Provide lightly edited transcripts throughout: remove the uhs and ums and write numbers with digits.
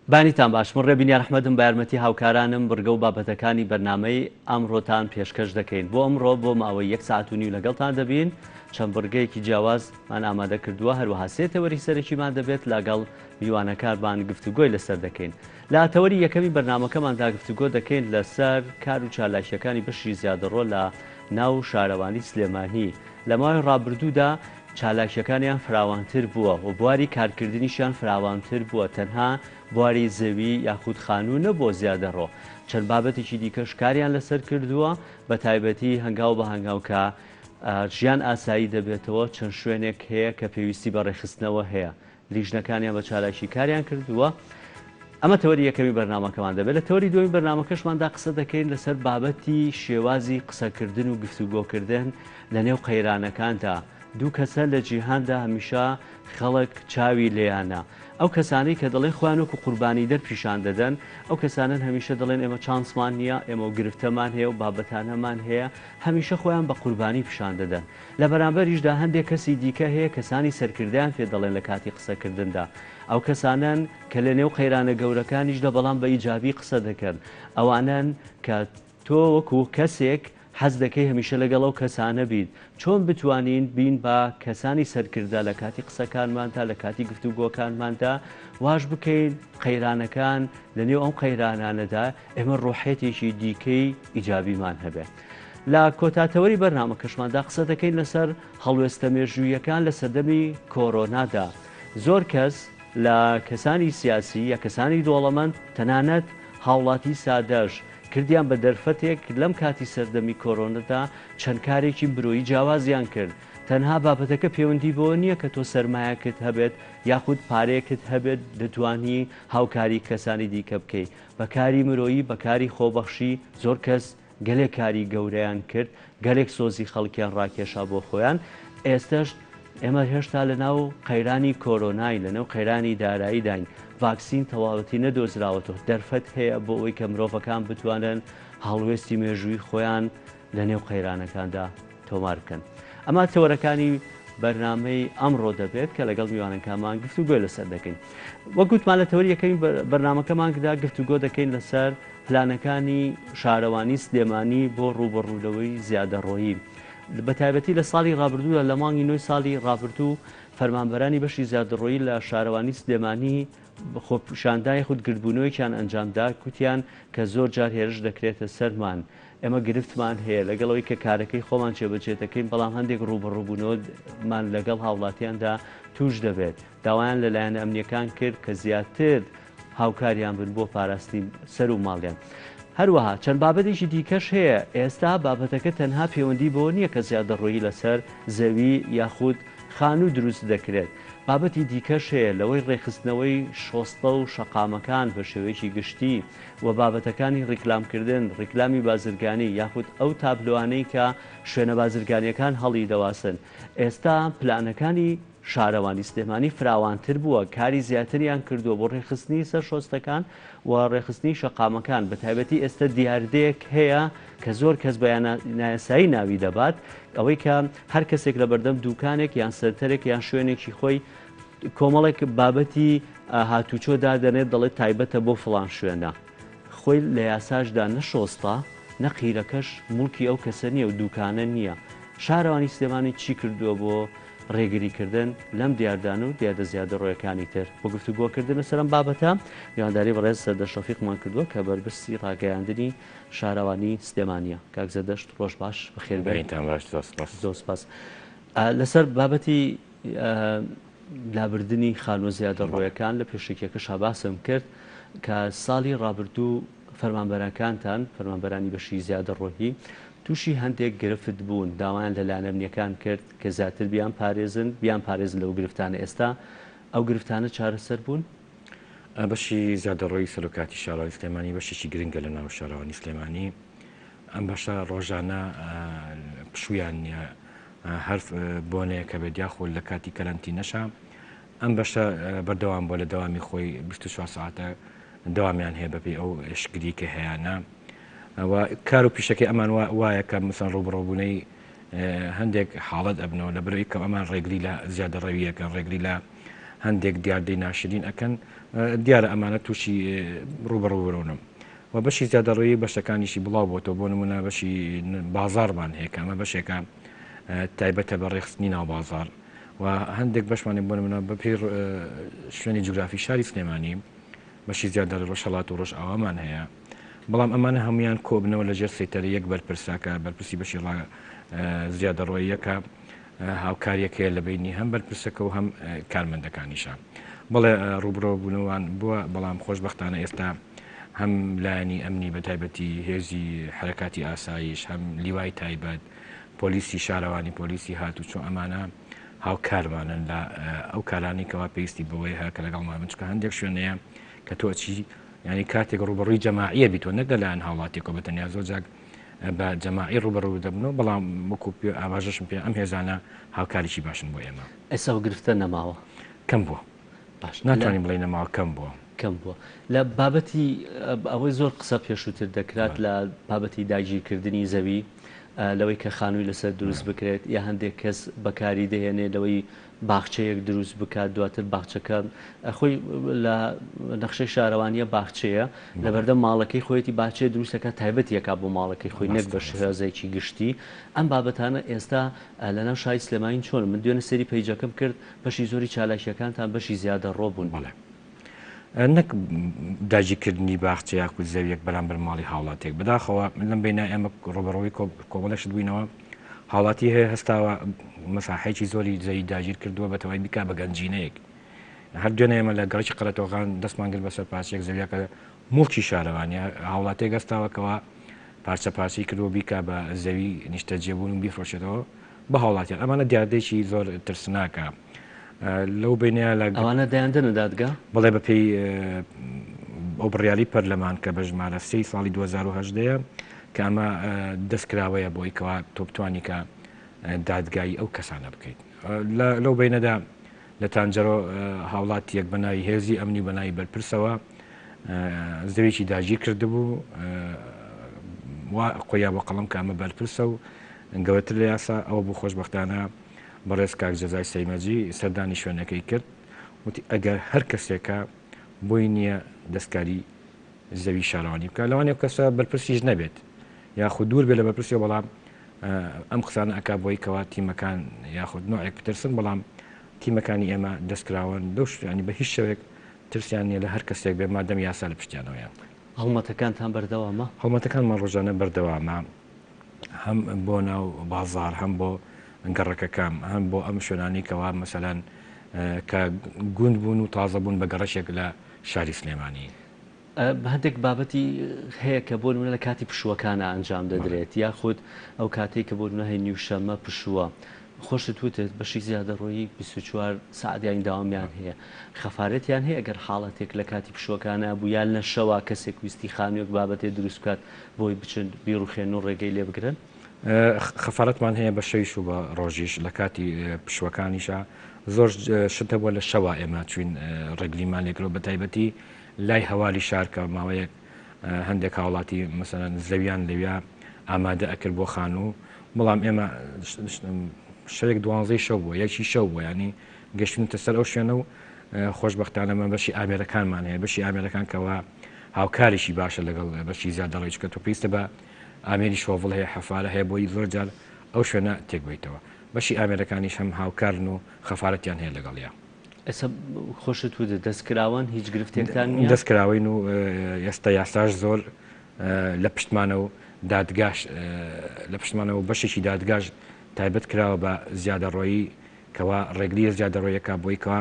بانیتان باش من ڕێبینی ئەحمەدم بە یارمەتی هاوکارانم بڕگە و بابەتەکانی بەرنامەی ئەمڕۆتان پێشکەش دەکەین بۆ ئەمڕۆ بۆ ماوەی 1 ساعت و نیو لەگەڵتان دەبین چەند بڕگەیەکی جیاوازمان ئامادە کردووە هەروەها سێ تەوەری سەرەکیمان دەبێت لەگەڵ میوانەکارمان گفتوگۆی لەسەر دەکەین لە تەوەری یەکەمی بەرنامەکەماندا گفتوگۆ دەکەین لەسەر کار و چالاکیەکانی بەشی زیادەڕۆ لە ناو شارەوانی سلێمانی لە ماوەی ڕابردوودا چالاکیەکانیان فراوانتر بووە و بواری کارکردنیشیان فراوانتر بووە تەنها بواری زەوی یاخود خانوو نەبووە زیادەڕۆ چەند بابەتێکی دیکەش کاریان لەسەر کردووە بە تایبەتی هەنگاو بە هەنگاوکە ژیان ئاسایی دەبێتەوە چەند شوێنێک هەیە کە پێویستی بە ڕێخستنەوە هەیە لیژنەکانیان بە چالاکی کاریان کردووە ئەمە تەوەری یەکەمی بەرنامەکەمان دەبێت لە تەوەری دومی بەرنامەکەشماندا قسە دەکەین لەسەر بابەتی شێوازی قسەکردن و گفتوگۆکردن لە نێو قەیرانەکاندا دوو کەسە لە جیهاندا هەمیشە خەڵک چاوی لێیانە ئەو کەسانەی کە دەڵێن خۆیان وەکو قوربانی دەرپیشان دەدەن ئەو کەسانن هەمیشە دەڵێن ئێمە چانسمان نییە ئێمە گرفتەمان هەیە و بابەتانەمان هەیە هەمیشە خۆیان بە قوربانی پیشان دەدەن لە بەرامبەریشدا هەندێک کەسی دیکە هەیە کەسانی سەرکردیان پێ دەڵێن لە کاتی قسەکردندا ئەو کەسانن کە لە نێو قەیرانە گەورەکانیشدا بەڵام بە ئیجابی قسە دەکەن ئەوانن کە تۆ وەکو کەسێک حەز دەکەی هەمیشە لەگەڵ ئەو کەسانە بیت چۆن بتوانین بین بە کەسانی سەرکردا لە کاتی قسەکانماندا لە کاتی گفتوگۆکانماندا واش بکەین قەیرانەکان لە نێو ئەم قەیرانانەدا ئێمە ڕۆحێتێکی دیکەی ئیجابیمان هەبێت لە کۆتاتەوەری بەرنامەکەشماندا قسە دەکەین لەسەر هەڵوێستە مێژوویەکان لە سەردەمی کۆرۆنادا زۆر کەس لە کەسانی سیاسی یا کەسانی دۆڵەمەند تەنانەت هاوڵاتی سادەش کردیان بە دەرفەتێک لەم کاتی سەردەمی کۆرۆنەدا چەند کارێکی برۆیی جیاوازیان کرد تەنها بابەتەکە پەیوەندی بۆ نییە کە تۆ سەرمایەکت هەبێت یاخود پارەیەکت هەبێت دەتوانی هاوکاری کەسانی دیکە بکەیت بەکاری مرۆیی بەکاری خۆبەخشی زۆر کەس گەلێک کاری گەورەیان کرد گەلێک سۆزی خەڵکیان ڕاکێشا بۆ خۆیان ئێستش ئێمە هێشتا لە ناو قەیرانی کۆرۆنای لە ناو قەیرانی داراییداین ڤاکسین تەواوەتی نەدۆزراوەتەوە دەرفەت هەیە بۆ ئەوەی کە مرۆڤەکان بتوانن هەڵوێستی مێژووی خۆیان لە نێو قەیرانەکاندا تۆمار بکەن ئەمە تەوەرەکانی بەرنامەی ئەمڕۆ دەبێت کە لەگەڵ میوانەکانمان گفتوگۆ لەسەر دەکەین وەگوتمان لە تەوەری یەکەمی بەرنامەکەماندا گفتوگۆ دەکەین لەسەر پلانەکانی شارەوانی سلێمانی بۆ ڕوبەڕوودەوەی زیادەڕۆیی بە تایبەتی لە ساڵی ڕابردوو لە مانگی نوێی ساڵی ڕابردوو فەرمانبەرانی بەشی زیادەڕۆیی لە شارەوانی سلێمانی خۆپیشاندای خودگرتبوونەوەیان ئەنجامدا کوتیان کە زۆر جار هێرش دەکرێتە سەرمان ئێمە گرفتمان هەیە لەگەڵەوەی کە کارەکەی خۆمان چێبەجێتەکەین بەڵام هەندێک ڕوبەڕووبوونەوەمان لەگەڵ هاوڵاتیاندا توش دەبێت داوایان لەلایەن ئەمنیەکان کرد کە زیاتر هاوکاریان بن بۆ پاراستنی سەر و ماڵیان هەروەها چەند بابەتێکی دیکەش هەیە ئێستا بابەتەکە تەنها پەیوەندی بۆ نییە کە زیادەڕۆیی لەسەر زەوی یاخود خانوو دروست دەکرێت بابەتی دیکەش هەیە لەوەی ڕێخستنەوەی شۆستە و شەقامەکان بە شێوەیەکی گشتی و بابەتەکانی ڕیکلامکردن ڕیکلامی بازرگانی یاخود ئەو تابلوانەی کە شوێنە بازرگانیەکان هەڵی دەواسن ئێستا پلانەکانی شارەوانی سلێمانی فراوانتر بووە کاری زیاتریان کردووە بۆ ڕێخستنی سەر شۆستەکان و ڕێخستنی شەقامەکان بە تایبەتی ئێستا دیاردەیەک هەیە کە زۆر کەس بەیاننایەسایی ناوی دەبات ئەوەی کە هەر کەسێک لە بەردەم دوکانێک یان سەرتەرێک یان شوێنێکی خۆی کۆمەڵێک بابەتی هاتوچۆدا دەنێت دەڵێت تایبەتە بۆ فڵان شوێنە خۆی لە یاساشدا نەشۆستا نەقیرەکەش مڵکی ئەو کەسە نییە و دوکانە نییە شارەوانی سلێمانی چی کردووە بۆ ڕێگریکردن لەم دیاردان و دیاردە زیادە ڕۆیەکانی تر بۆ گفتوگۆکردن سەرم بابەتە میوانداری بەڕێز سەردە شەفیقمان کردووە کە بەرپرسی ڕاگەیاندنی شارەوانی سلێمانیە کاک زەردەشت ڕۆژ باش بەخێربێنیتان باش زۆر سپاس لەسەر بابەتی لابردنی خانوە زیادە ڕۆیەکان لە پێشێکێکەش باسم کرد کە ساڵی ڕابردوو فەرمانبەرەکانتان فەرمانبەرانی بەشی زیادە ڕۆیی تووشی هەندێک گرفت بوون داوایان لە لانەمنیەکان کرد کە زیاتر بیان پارێزن لەو گرفتانە ئێستا ئەو گرفتانە چارەسەر بوون بەشی زیادەڕۆیی سەرۆکاتی شارەوانی سلێمانی بەشێکی گرنگە لە ناو شارەوانی سلێمانی ئەم بەشە ڕۆژانە پشویان نیە هەر بۆنەیە کە بێت یاخۆ لە کاتی کەرەنتی نەشا ئەم بەشە بەردەوام بۆ لە دەوامی خۆی 24 ساعتە دەوامیان هەیە بەپێی ئەو شکری کە هەیەە کار و پیشەکەی ئەمان وایە کە مثلا ڕوبڕۆبوونەی هەندێک حاڵەت ئەبنەوە لە بەرەوەی کە ئەمان ڕێگری لە زیادە ڕەویەکە ڕێگری لە هەندێک دیاردەی ناشرین ئەکەن دیارە ئەمانە تووشی ڕوبەڕوبرۆنم و بەشی زیادەڕۆیی بەشەکانیشی بڵاو بۆتەوە بۆ نمونە بەشی بازارمان هەیە ئەمە بەشێکە تایبەتە بە ڕێخستنی ناو بازار و هەندێک بەشمانی بۆ نمونە بەپێ شوێنی جوگرافی شاری سلێمانی بەشی زیادە ڕۆژهڵات و ڕۆژ ئاوامان هەیە بەڵام ئەمانە هەمویان کۆبنەوە لەژێر سەیتەرە یەک بەرپرساکە بەرپرسی بەشی زیادەڕۆیەکە هاوکاریەکەیە لە بینی هەم بەرپرسەکە و هەم کارمەندەکانیشە بەڵێ ڕوبڕۆ بوونەوەیان بووە بەڵام خۆشبەختانە ئێستا هەم لایەنی ئەمنی بە تایبەتی هێزی حرەکاتی ئاسایش هەم لیوای تایبەت پۆلیسی شارەوانی پۆلیسی هاتوچۆ ئەمانە هاوکارمانن لە ئەو کارانی کەوا پێویستی بەوەی هەکە لەگەڵمان بچکە هەندێک شوێنەیە کە تۆچی ینی کاتێک ڕوبەڕووی جەماعیە بیتۆ نەک لەلایەن هاوڵاتێکەوە بەتەنیا زۆرجار بە جەماعی ڕوبەڕوو دەبنەوە بەڵام وەکو ئاماژەشم پێ ئەم هێزانە هاوکاریی باشن بۆ ئێمە ئێستا گرفتە نەماوە کەم بووە باش ناتوانین بڵێ نەماوە کەم بووە کەم بووە لە بابەتی ئەوەی زۆر قسە پێشووتر دەکرات لە بابەتی داگیرکردنی زەوی لەوەی کە خانووی لەسەر دروست بکرێت یا هەندێک کەس بەکاری دەهێنێ لەوەی باخچەیەک دروست بکات دواتر باخچەکە خۆی لە نەخشەی شارەوانیە باخچەیە لەبەردەم ماڵەکەی خۆیەتی باخچەیە دروستەکە تایبەتیەکە بۆ ماڵەکەی خۆی نەک بە شێوازێکی گشتی ئەم بابەتانە ئێستا لەناو شای سلێمانی چۆن من دوێنە سەری پەیجەکەم کرد بەشی زۆری چالاکیەکانتان بەشی زیادە ڕۆبوون بڵێ نەک داگیرکردنی باخچە یاخود زەویەک بەرامبەر ماڵی هاوڵاتێک بەداخەوە لەم بینە ئێمە ڕۆبەڕەوەی کۆمەڵەشت بووینەوە هاوڵاتی هەیە هەستاوە مەساحەیەکی زۆری زەوی داگیر کردووە بەتەوای بیکا بە گەنجینەیەک هەر دوێنە ئێمە لە گەڕکی قەرەتۆغان دەستمان کرد بەسەر پارچەیەک زەویەکە موڵکی شارەوانی هاوڵاتێک هەستاوەکەوە پارچە پارچەی کردووە بیکا بە زەوی نیشتە جێبوون و بیفرۆشێتەوە بە هاوڵاتیان ئەمانە دیاردێکی زۆر ترسناکە لەو بینەیە لە ئەوانە دەیاندنە دادگا بڵێ بەپێی ئەو بڕیاری پەرلەمان کە بە ژمارە 3 ساڵی 2010 کە ئەمە دەستکراوەیە بۆی کەوا تۆ بتوانی کە دادگایی ئەو کەسانە بکەیت لەو بینەدا لە تانجەرۆ هاوڵات یەک بەناوی هێزی ئەمنی بەناوی بەرپرسەوە زەویی داگیر کردبوو خۆیان بۆ قەڵم کە ئەمە بەرپرسە و گەوەتر لە یاسا ئەوە بوو خۆشبەختانە بەڕێز کاک جەزای سەیمەجی سەردانی شوێنەکەی کرد وتی ئەگەر هەر کەسێکە بۆی نییە دەستکاری زەوی شارەوانی بکە لەوانێ کەسە بەرپرسیش نەبێت یاخود دوور بێ لە بەرپرسی بەڵام ئەم قسانە ئەک بۆی کەوا تیمەکان یاخود نوعێک بترسن بەڵام تیمەکانی ئێمە دەستکراون دەشتیانی بە هیچ شەوێک ترسیان نیە لە هەر کەسێک بێ مادەم یاسا لە پشتیانەوەیان هەڵمەتەکانتان بەردەوامە هەڵمەتەکانمان ڕۆژانە بەردەوامە هەم بۆ ناو بازار هەم بۆ گەڕەکەکەم هەم بۆ ئەم شوێنانی کەوا مەسەلەن کە گوند بوون و تازە بوون بە گەڕەشێک لە شاری سلێمانی هەندێک بابەتی هەیە کە بۆ نمونە لە کاتی پشووەکانە ئەنجام دەدرێت یاخود ئەو کاتێک کە بۆ نمونە هەیە نیوشەمە پشووە خۆشت وتت بەشی زیادە ڕۆیی 24 سعدیان داوامیان هەیە خەفارەتیان هەیە ئەگەر حاڵەتێک لە کاتی پشووەکانە بوو یان لە شەوا کەسێک ویستی خانوویەک بابەتێ دروست بکات بۆی بچن بیڕوخێن و ڕێگەی لێ بگرن خەفارەتمان هەیە بە شەویش و بە ڕۆژیش لە کاتی پشوەکانیشە زۆر شتە بۆ لە شەوا ئێمە چوین ڕێگلیمان لێکرەوە بە تایبەتی لای هەوالی شارکە ماوەیەک هەندێک هاوڵاتی مەسەلەن زەویان لەویا ئامادە ئەکرد بۆ خانوو بەڵام ئێمە شەوێک 12 شەو بووە یەکی شەو بووە ینی گەشتونتە سەر ئەو شوێنە و خۆشبەختانەمە بەشی ئامێرەکانمان هەیە بەشی ئامێرەکان کەوا هاوکاریشی باشە لەگەڵ بەشی زیادەڕێچکە تۆ پێویستە بە ئامێری شۆڤڵ هەیە حەفارە هەیە بۆی زۆر جار ئەو شوێنە تێکبیتەوە بەشی ئامێرەکانیش هەم هاوکارن و خەفارەتیان هەیە لەگەڵیان ئێستا خۆشت وتە دەستکراون هیچ گرفتێکتان دەستکراوین و ئێستا یاساش زۆر لە پشتمانە و دادگاش لە پشتمانەوە بەشێکی دادگاش تایبەت کراوە بە زیادەڕۆیی کەوا ڕێگلیە زیادەڕۆیەکە بۆی کەوا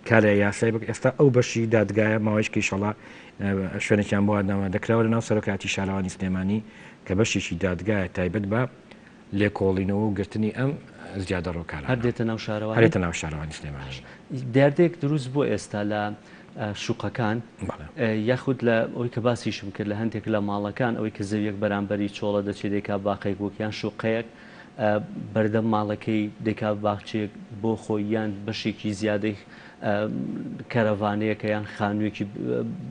کارە یاسای بک ئێستا ئەو بەشی دادگایە ماوەیەکی شەڵا شوێنێکیان بۆ ئەدەمە دەکراوە لە ناو سەرۆکاتی شارەوانی سلێمانی کە بەشێکی دادگایە تایبەت بە لێکۆڵینەوە و گرتنی ئەم زیادەڕۆکارە هەر دێتە ناو شارەوە هەرێتە ناو شارەوانی سلێمانی دەردێک دروست بۆ ئێستا لە شوقەکان یاخود لە ئەوی کە باسیشم کرد لە هەندێک لە ماڵەکان ئەوەی کە زەویەک بەرامبەری چۆڵە دەچێت دێکا باقەیەک وەکیان شوقەیەک بەردەم ماڵەکەی دێکا باخچێک بۆ خۆی یان بەشێکی زیادەی کەرەڤانەیەکە یان خانوویەکی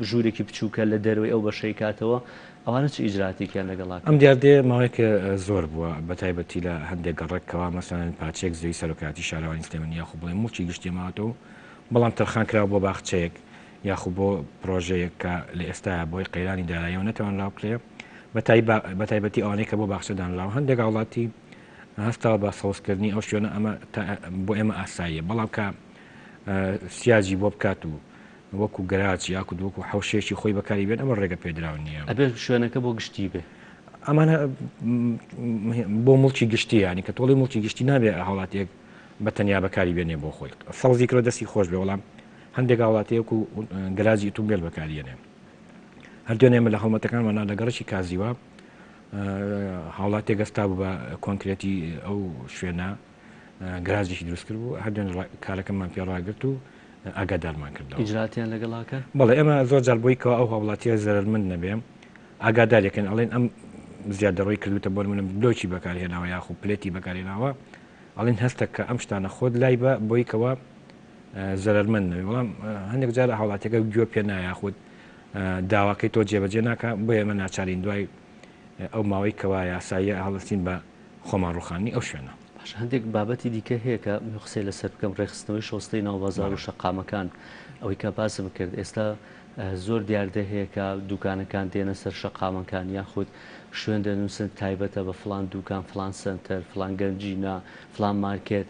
ژوورێکی بچووکە لە دەروی ئەو بەشەی کاتەوە ئەوانە چ ئیجراتێکیان لەگەڵاکە ئەم دیاردێ ماوەیەکە زۆر بووە بە تایبەتی لە هەندێک گەڕێکەوە مەسەن پاچێک زەوی سەرۆکاتی شارەوانی سلێمانی یاخۆ بڵێ موچی گشتی ماوەتەوە بەڵام تەرخان کراوە بۆ باخچەیەک یاخو بۆ پرۆژەیەک کە لە ئێستا بۆی قەیرانی داراییەوە نەتوان ڕاوکرێ بە تایبەتی ئەوانەی کە بۆ باخچەدانراوە هەندێک وڵاتی هەستا بە سەوزکردنی ئەو شوێنە ئەمە بۆ ئێمە ئاساییە بەڵام کە سیاجی بۆ بکات و وەکو گەراج یاکو وەکو حوشێکی خۆی بەکاری بێن ئەمە ڕێگە پێدراون نییە ئەبێ شوێنەکە بۆ گشتی بێ ئەمانە بۆ مڵکی گشتی ینی کە تۆڵی مڵکی گشتی نابێ هاوڵاتێک بە تەنیا بەکاری بێنێ بۆ خۆی سەوزی کرۆ دەستی خۆش بێ وەڵام هەندێک هاوڵاتەیەک و گەراجی ئۆتۆمبیل بەکارێنێ هەردوێن ئێمە لە هەڵمەتەکانمانە لەگەڕشی کازیوە هاوڵاتێک گەستا بوو بە کۆنکرێتی ئەو شوێنە گرازیشی دروست کرد بوو هەردوێن کارەکەممان پێڕاگرت و ئاگادارمان کردەوە ئیجراتیان لەگەڵاکە بەڵێ ئێمە زۆر جار بۆیکەوە ئەو هاوڵاتیە زەرمند نەبێ ئاگادارێکن ئەڵێن ئەم زیادەڕۆی کردوتە بۆ منم بلۆکی بەکارهێناوە یاخو پلێتی بەکارهێناوە ئەڵێن هەستە کە ئەم شتانە خۆت لای بە بۆیکەوە زەرمند نەبێ بەڵام هەندێک جار هاوڵاتەکە گوێ پێ نایاخود داواکەی تۆ جێبەجێ ناکە بۆ ئێمە ناچارین دوای ئەو ماوەی کەوا یاساییە هەڵستین بە خۆمان ڕوخانی ئەو شوێنە باش هەندێک بابەتی دیکە هەیە کە قسەی لەسەر بکەم ڕێخستنەوەی شۆستەی ناوبازار و شەقامەکان ئەوەی کە باسم کرد ئێستا زۆر دیاردە هەیە کە دوکانەکان دێنە سەر شەقامەکان یاخود شوێن دەنووسن تایبەتە بە فلان دوکان فلان سنتەر فلان گەنجینە فلان مارکێت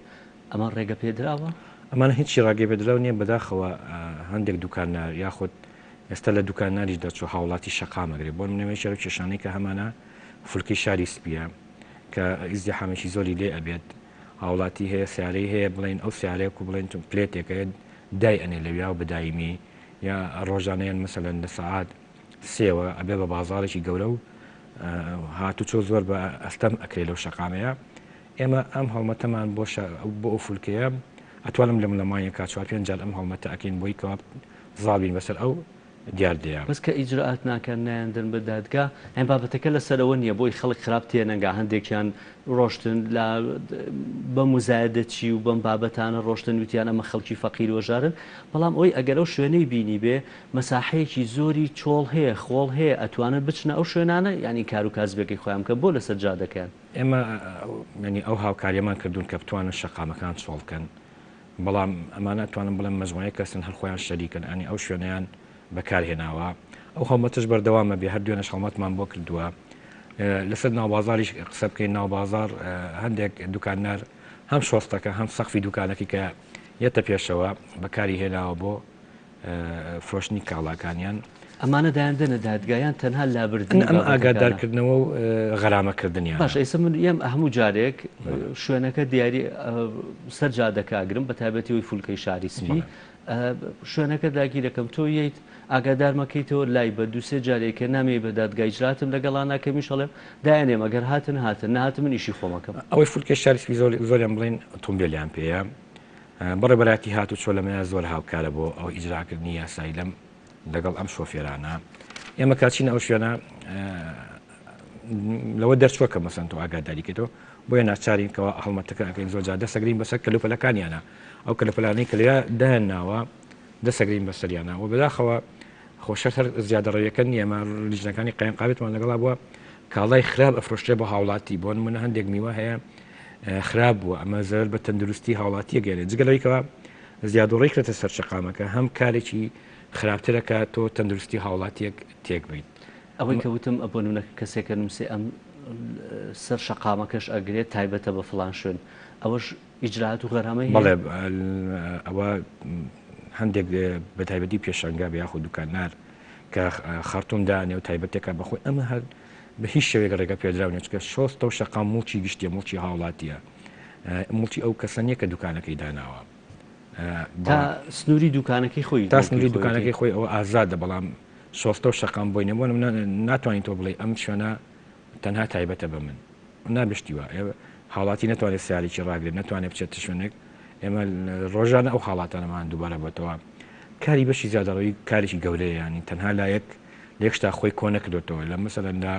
ئەمە ڕێگە پێدراوە ئەمانە هیچی ڕاگەی بەدراو نییە بەداخەوە هەندێک دوکاننار یاخود ئێستا لە دوکانناریش دەچوو هاوڵاتی شەقامەگرێت بۆ منەوەی شەر کێشانەی کە هەمانە فولکی شاری سپیە کە ئیزدیحامێکی زۆری لێ ئەبێت هاوڵاتی هەیە سیارەی هەیە بڵێن ئەو سیارەیەک و بڵێن پلێتێکە دای ئەنێ لەویا و بەدایمی یا ڕۆژانەیان مەسەلەن لە سەعات سێوە ئەبێ بە بازارێکی گەورە و هاتوچۆ زۆر بە ئەستەم ئەکرێت لەو شەقامەیە ئێمە ئەم هەڵمەتەمان بۆ ئەو فولکەیە ئەتوانم لەم لەمانە کا 4 جار ئەم هەڵمەتە ئەکەین بۆی کەوا زابین بەسەر ئەو دیاردەیە بەس کە ئیجرعات ناکەن نایەندن بە دادگا ئەم بابەتەکە لەسەرەوە نییە بۆی خەڵک خراپ تێنەگا هەندێکیان ڕۆشتن لە بە مزایدەچی و بەم بابەتانە ڕۆشتن وتیان ئەمە خەڵکی فەقیر وەژارن بەڵام ئەوی ئەگەر ئەو شوێنەی بینی بێ مەساحەیەکی زۆری چۆڵ هەیە خۆڵ هەیە ئەتوانن بچنە ئەو شوێنانە ینی کار و کاسبێکی خۆیان کە بۆ لەسەر جادەکەن ئێمە ینی ئەو هاوکاریەمان کردوون کە بتوانن شەقامەکان چۆڵکەن بەڵام ئەمانە توانم بڵێم مەجموعەیە کەسن هەر خۆیان شەریکن ئەنی ئەو شوێنیان بەکارهێناوە ئەو هەڵمەتش بەردەوامە بێ هەردوێنە هەڵمەتمان بۆ کردووە لەسەر ناوبازاریش قسە بکەین ناوبازار هەندێک دوکاننار هەم شۆستەکە هەم سەخفی دوکانێکی کە یەتە پێشەوە بەکاری هێناوە بۆ فرۆشتنی کاڵاکانیان ئەمانە دایاندنە دادگایان تەنها لابردن ئەم ئاگادارکردنەوە و غەرامەکردنیان باش ئێستا من ئێم هەموو جارێک شوێنەکە دیاری سەر جادەکەگرم بە تایبەتی وی فولکەی شاری سپی شوێنەکە داگیرەکەم تۆ ییت ئاگادارمەکەیتەوە لای بە دووسێ جارێکە نامی بە دادگایجراتم لەگەڵا ناکەمی شەڵێم دایانێم ئەگەر هاتن نهاتن من ئیشی خۆمەکەم ئەوەی فولکە شاری سپی زۆریان بڵێن ئۆتۆمبیلیان پێەیە بەڕێبەراتی هات و چۆلەمەیە زۆر هاوکارە بۆ ئەو ئیجراکردنی یاسایی لەم لەگەڵ ئەم شۆفێرانە ئێمە کاچینە ئەو شوێنە لەوە دەرچووە کە مەسەن تۆ ئاگاداریکەوە بۆیە ناچارینکەوە هەڵمەتەکە ئەەکەین زۆر جا دەسەگرین بەسەر کەلوپەلەکانیانە ئەو کەلوپەلانەی کە لێرە دایانناوە دەسەگرین بەسەریانە و بەداخەوە خۆشە هەر زیادەڕەویەکە نیە ئەمە لیژنەکانی قەیمقابێتمان لەگەڵا بووە کاڵای خراپ ئەفرۆشتێ بە هاوڵاتی بۆ نمونە هەندێک میوە هەیە خراپ بووە ئەمە زەر بە تەندروستی هاوڵاتیە گەێنێت جگەلەوەیکەوە زیادەڕێی کرێتە سەر شەقامەکە هەم کارێکی خراپترەکە تۆ تەندروستی هاوڵاتیەک تێک بیت ئەوەی کەوتم ئەبوو نمونەکە کەسێکە نووسێ ئەم سەر شەقامەکەش ئەگرێت تایبەتە بە فڵان شوێن ئەوەش ئیجرات و غەرامەی بەڵێ ئەوە هەندێک بە تایبەتی پێشەنگا بە یاخود دوکاننار کە خەرتومدانێ و تایبەتێکە بەخۆی ئەمە هەر بە هیچ شێوێک ڕێگە پێدراونێت چکە شۆستە و شەقام موڵکی گشتیە موڵکی هاوڵاتیە موڵکی ئەو کەسە نییە کە دوکانەکەی داناوە تا سنووری دوکانەکەی خۆی تا سنووری دوکانەکەی خۆی ئەوە ئازادە بەڵام شۆستە و شەقام بۆی نەبووە ناتوانین تۆ بڵێ ئەم شوێنە تەنها تایبەتە بە من نابشتیوە حاڵاتی ناتوانێت سیارێکی ڕاگرێت ناتوانێت بچێت شوێنێک ئێمە ڕۆژانە ئەو حاڵاتانەمان دووبارە بێتەوە کاری بەشی زیادەڕەوی کارێکی گەورەیە ینی تەنها لایەک لێکشتا خۆی کۆ نەکردوێتەوە لە مەسەلەندا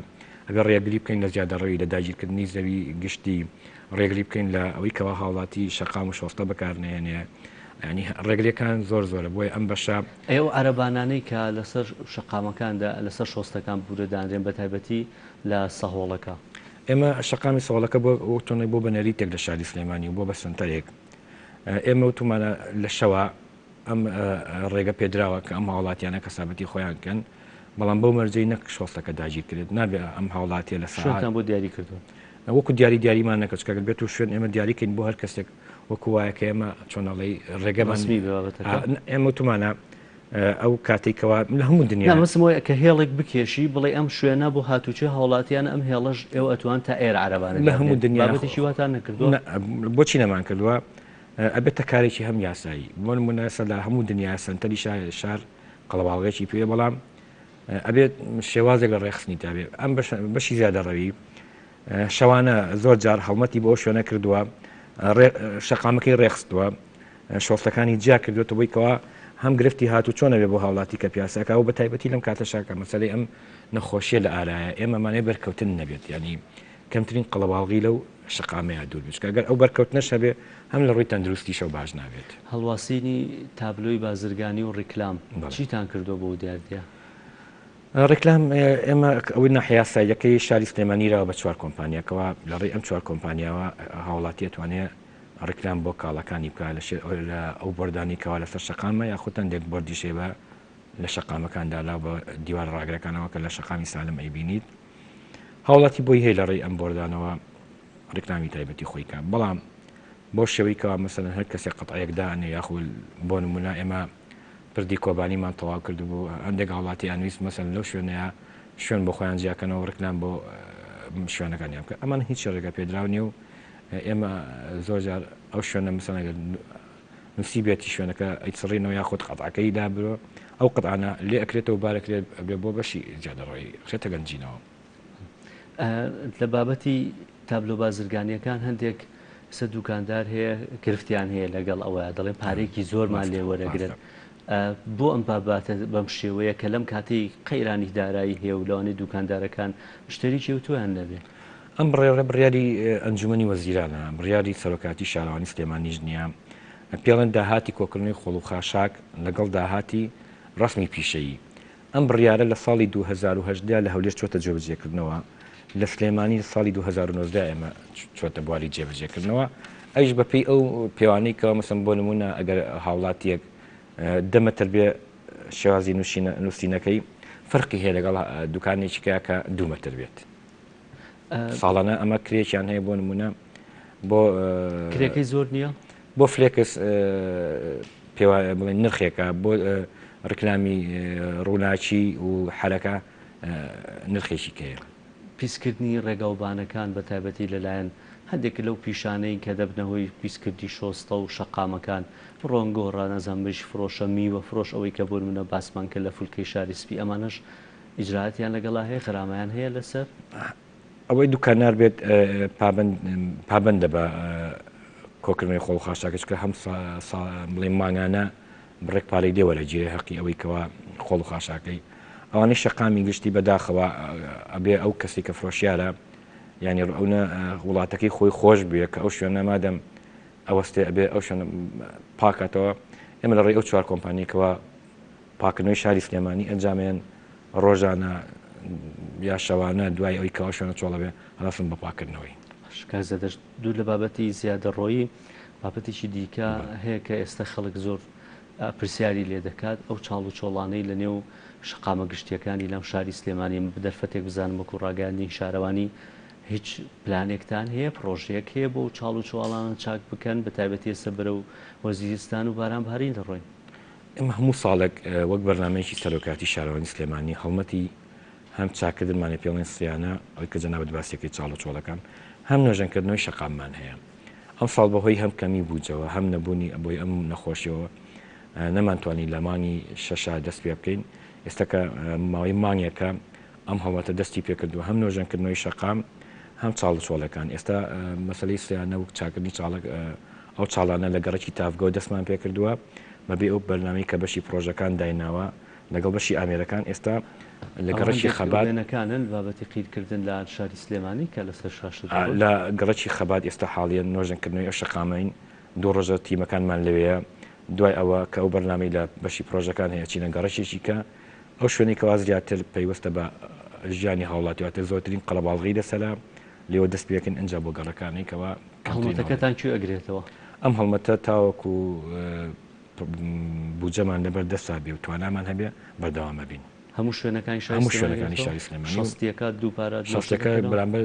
ئەگەر ڕێگری بکەین لە زیادەڕەوی لە داگیرکردنی زەوی گشتی ڕێگری بکەین لە ئەوەی کەوا هاوڵاتی شەقام و شۆستە بەکارنێنێ ینی ڕێگریەکان زۆر زۆرە بۆی ئەم بەشە ئێوە عەرەبانانەی کە لەسەر شەقامەکاندا لەسەر شۆستەکان بورەدانرێن بە تایبەتی لە سەهۆڵەکە ئێمە شەقامی سەوڵەکە بۆ تۆنەی بۆ بەنەریتێک لە شاری سلێمانی و بۆ بە سنتەرێک ئێمە وتمانە لە شەوە ئەم ڕێگە پێدراوە کە ئەم هاوڵاتیانە کەسابەتی خۆیان کەن بەڵام بەو مەرجەی نەک شۆستەکە داگیر کرێت نابێ ئەم هاوڵاتیە لە شوێنتان بۆ دیاری کردو وەکو دیاریمان نەکەس کەگەر بێت و شوێن ئێمە دیاریکەین بۆ هەر کەسێک وەکو وایە کە ئێمە چۆنەڵی ڕێگەمەسمی ئێمە وتمانە ئەو کاتێکەوە لە هەموو دنیا مەسمۆی کە هێڵێک بکێشی بڵێ ئەم شوێنە بۆ هاتوچێ هاوڵاتیان ئەم هێڵەش ئێوە ئەتوان تا ئێر عەرەبانە لە هەموو دنیا بابەتێکی واتان نەکردووە بۆچی نەمان کردووە ئەبێتە کارێکی هەم یاسایی بۆ نمونەسە لە هەموو دنیا سنتەری شار قەڵەباڵغێکی پێ بەڵام ئەبێت شێوازێک لە ڕێخستنی تابێت ئەم بەشی زیادەڕەوی شەوانە زۆر جار هەڵمەتی بۆ شوێنە کردووە شەقامەکەی ڕێخستووە شۆستەکانی جیا کردوێتە بۆیکەوە هەم گرفتی هاتو چۆنەوێ بۆ هاوڵاتی کە پیاسەکە و بە تایبەتی لەم کاتە شاکە مەسەلەی ئەم نەخۆشیە لە ئارایە ئێمەمانەیە بەرکەوتن نەبێت ینی کەمترین قەڵەباڵغی لەو شقامەیە دوور بچکە ئەگەر ئەو بەرکەوتنە شەبێ هەم لە ڕووی تەندروستی شەو باش نابێت هەڵواسینی تابلۆی بازرگانی و ڕیکلام چیتان کردو بۆ دیاردە ڕێکلام ئێمە ئەوەی ناحیاساییەکەی شاری سلێمانیرەوە بە 4 کۆمپانیەکەەوە لەڕێی ئەم 4 کۆمپانیاوە هاوڵاتی توانێت ڕێکلام بۆ کاڵەکانی بکە لە ئەو بەردانی کەوا لەسەر شقامە یاخودتەن دێک بردی شێبە لە شقامەکاندا لا بە دیوار ڕاگرەکانەوە کە لە شقامی سالم ئەیبینیت هاوڵاتی بۆی هەیە لە ڕێی ئەم بۆردانەوە ڕێکلامی تایبەتی خۆیکە بەڵام بۆ شێوەیەوە مەسەن هەر کەسێک قەتعەیەکدانێ یاخود بۆ نمونە ئێمە پردی کۆبانیمان تەواو کردبوو هەندێک هاوڵاتی ئەنویست مەسەن لەو شوێنەیە شوێن بۆ خۆیان جیاکەنەوە ڕێکلام بۆ شوێنەکانیان بکە ئەمان هیچ ڕێگە پێدراو نیە و ئێمە زۆر جار ئەو شوێنە مەسەنەگە نووسی بێتی شوێنەکە ئەیسڕینەوە یاخود قەتعەکەی دابرۆ ئەو قەتعانە لێ ئەکرێتەوە بارەکرێت بێ بۆ بەشی جادەڕۆی خێتە گەنجینەوە لە بابەتی تابلۆ بازرگانیەکان هەندێک سە دوکاندار هەیە گرفتیان هەیە لەگەڵ ئەوە دەڵێن پارێکی زۆرمان لێ وەرەگرن بۆ ئەم باباتە بەم شێوەیە کە لەم کاتی قەیرانی دارایی هەیە و لەوانەیە دوکاندارەکان شتێکی وتویان نەبێت ئەم بڕیاری ئەنجومەنی وەزیرانە بڕیاری سەرۆکاتی شارەوانی سلێمانیش نییە پێڵەن داهاتی کۆکردنەوەی خۆڵ و خاشاک لەگەڵ داهاتی ڕسمی پیشەیی ئەم بڕیارە لە ساڵی 2010 لە هەولێر چۆتە جێبەجێکردنەوە لە سلێمانی ساڵی 2019 ئێمە چۆتە بواری جێبەجێکردنەوە ئەیش بەپێی ئەو پێوانەی کەەوە مەسم بۆ نمونە ئەگەر هاوڵاتیەک دەمەتر بێ شێوازی نووسینەکەی فەرقی هەیە لەگەڵ دوکانێکیکە کە 2 مەتر بێت ساڵانە ئەمە کرێکیان هەیە بۆ نمونە بۆ کرێکەکەی زۆر نییە بۆ فلێکس بڵێن نرخێکە بۆ ڕکلامی ڕووناچی و حرەکە نرخێکی کەیە پیسکردنی ڕێگاوبانەکان بە تایبەتی لەلایەن هەندێک لەو پیشانەی کە دەبنەوەی پیسکردی شۆستە و شەقامەکان ڕۆنگۆ ڕانەزانبش فرۆشە میوە فرۆش ئەوەی کە بۆ منە باسمان کرد لە فولکەی شاری سپی ئەمانش ئیجراتیان لەگەڵا هەیە خرامیان هەیە لەسەر ئەوەی دوکانار بێت پابندە بە کۆکردنەوەی خۆڵ خاشاکەچکە هەم بڵێ ماگانە بڕێک پارەی دێوە لە جێ حەقی ئەوەی کەەوە خۆڵ و خاشاکەی ئەوانەی شەقامی گشتی بەداخەوە ئەبێ ئەو کەسی کە فرۆشیارە ینی ئەوە وڵاتەکەی خۆی خۆش بووە کە ئەو شوێنە مادەم ئەوەستێ ئەبێ ئەو شوێنە پاکاتەوە ئێمە لە ڕێی ئەو 4 کۆمپانیەکەوە پاکردنەوەی شاری سلێمانی ئەنجامێن ڕۆژانە یا شەوانە دوای ئەوی کەەوە شوێنە چۆڵە بێ هەڵافن بە پاکردنەوەی شکازە دەشت دوو لە بابەتی زیادەڕۆیی بابەتێکی دیکە هەیە کە ئێستا خەڵک زۆر پرسیاری لێ دەکات ئەو چاڵ و چۆڵانەی لە نێو شقامە گشتیەکانی لەم شاری سلێمانی بدەرفەتێک بزانم وەکو ڕاگەاندنی شارەوانی هیچ پلانێکتان هەیە پرۆژەیەک هەیە بۆ چاڵ و چۆڵانە چاک بکەن بە تایبەتی ئێستا بەرە و وەزیرستان و باران بارین دەڕۆین ئێمە هەموو ساڵێک وەک بەرنامەیەکی سەرۆکاتی شارەوانی سلێمانی هەڵمەتی هەم چاکردنمانە پێڵێن سیانە ئەوی کە جەنابەت باسیەکەی چاڵ و چۆڵەکان هەم نوێژەنکردنەوەی شەقاممان هەیە ئەم ساڵ بەهۆی هەم کەمی بووجەوە هەم نەبوونی بۆی ئەم نەخۆشیەوە نەمانتوانی لە مانگی 6 دەست پێ بکەین ئێستا کە ماوەی مانگێکە ئەم هەڵمەتە دەستی پێکردووە هەم نوێژەنکردنەوەی شەقام هەم چاڵ و چۆڵەکان ئێستا مەسلەی سیانە وەک چاکردنی چاڵک ئەو چاڵانە لە گەڕێکی تافگە و دەستمان پێ کردووە بەبێ ئەو بەرنامەی کە بەشی پرۆژەکان دایناوە لەگەڵ بەشی ئامێرەکان ئێستا لە گەڕەکی خەباتەکانن بابەتی قیرکردن لە شاری سلێمانی کە لەسەر شاش لە گەڕەکی خەبات ئێستا حاڵیان نوێژەنکردنەوەی ئەو شەقامەین 2 ڕۆژە تیمەکانمان لەوەیە دوای ئەوە کە ئەو بەرنامەی لە بەشی پرۆژەکان هەیە چینە گەڕەشێکی کە ئەو شوێنی کەوا زیاتر پەیوەستە بە ژیانی هاوڵاتیاتە زۆرترین قەڵەباڵغی لەسەرە لێوە دەست پێکن ئەنج بۆ گەڕەکانی کەەوە هەڵمەتەکەتان کوێ ئەگرێتەوە ئەم هەڵمەتە تاوەکو بوجەمان لەبەر دەستا بێ و توانامان هەبێ بەردەوامە بین. هەموو شوێنەکانی شاری سلێمانی شەستیەکە دووپارە شەستەکە بەرامبەر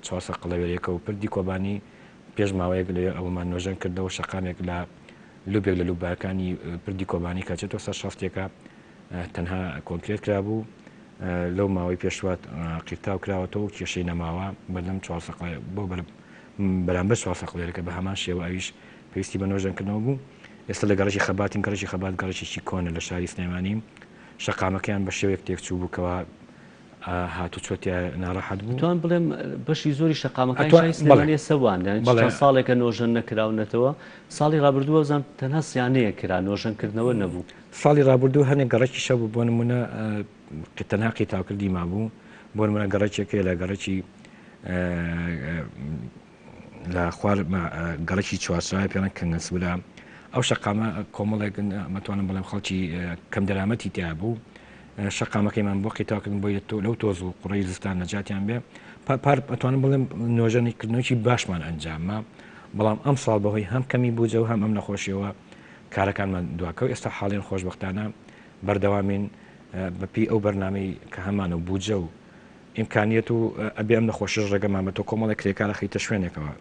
400 قڵەوێریەکە و پردی کۆبانی پێش ماوەیەک لێ ئەومان نۆژەن کردەوە شەقامێک لە لوبێک لە لوبارەکانی پردی کۆبانی کاچێتەوە سەر شەستێکە تەنها کۆنکرێت کرابوو لەو ماوەی پێشوات قیرتاو کراوەتەوە کێشەی نەماوە بەردەم بۆ بەرامبەر 400 قڵێرەکە بە هەمان شێوە ئەویش پێویستی بە نۆژەنکردنەوە بوو. ئێستا لە گەڕەشی خەباتین گەڕەشی خەبات گەڕەشێکی کۆنە لە شاری سلێمانی شەقامەکەیان بە شێوەیەک تێکچوو بووکەوە هاتو چۆتیا ناڕەحەت بوو. توان بڵێم بەشی زۆری شەقامەکانی شاری سلێمانی سەوان چەند ساڵێکە نۆژەن نەکراونەتەوە ساڵی ڕابردووە زان تەنها سیانەیە کرا نۆژەنکردنەوە نەبوو. ساڵی ڕابردوو هەنێک گەڕەکی شەو بوو بۆ نمونە تەنها قیتاوکردی مابوو بۆ نمونە گەڕەکێکە لە گەڕەکی لە خوار گەڕەکی چوارچاوی پێڵەن کەنگەسبرا ئەو شەقامە کۆمەڵێک مەتوانم بڵێم خەڵکی کەم دەرامەتی تیا بوو شەقامەکەیمان بۆ قیتاکردن بۆ لەو تۆز و قوڕی زستان نەجاتیان بێ پار ئەتوانم بڵێم نۆژەنیکردنەوەی باشمان ئەنجاممە بەڵام ئەم ساڵ بەهۆی هەم کەمی بووجە و هەم ئەم نەخۆشیەوە کارەکانمان دواکەوە ئێستا حاڵێن خۆشبەختانە بەردەوامین بەپی ئەو بەرنامەی کە هەمانە بووجە و ئیمکانیەت و ئەبێ ئەم نەخۆشیش ڕێگەمان بە تۆ کۆمەڵێک کرێکارە خەیتە شوێنێکەوە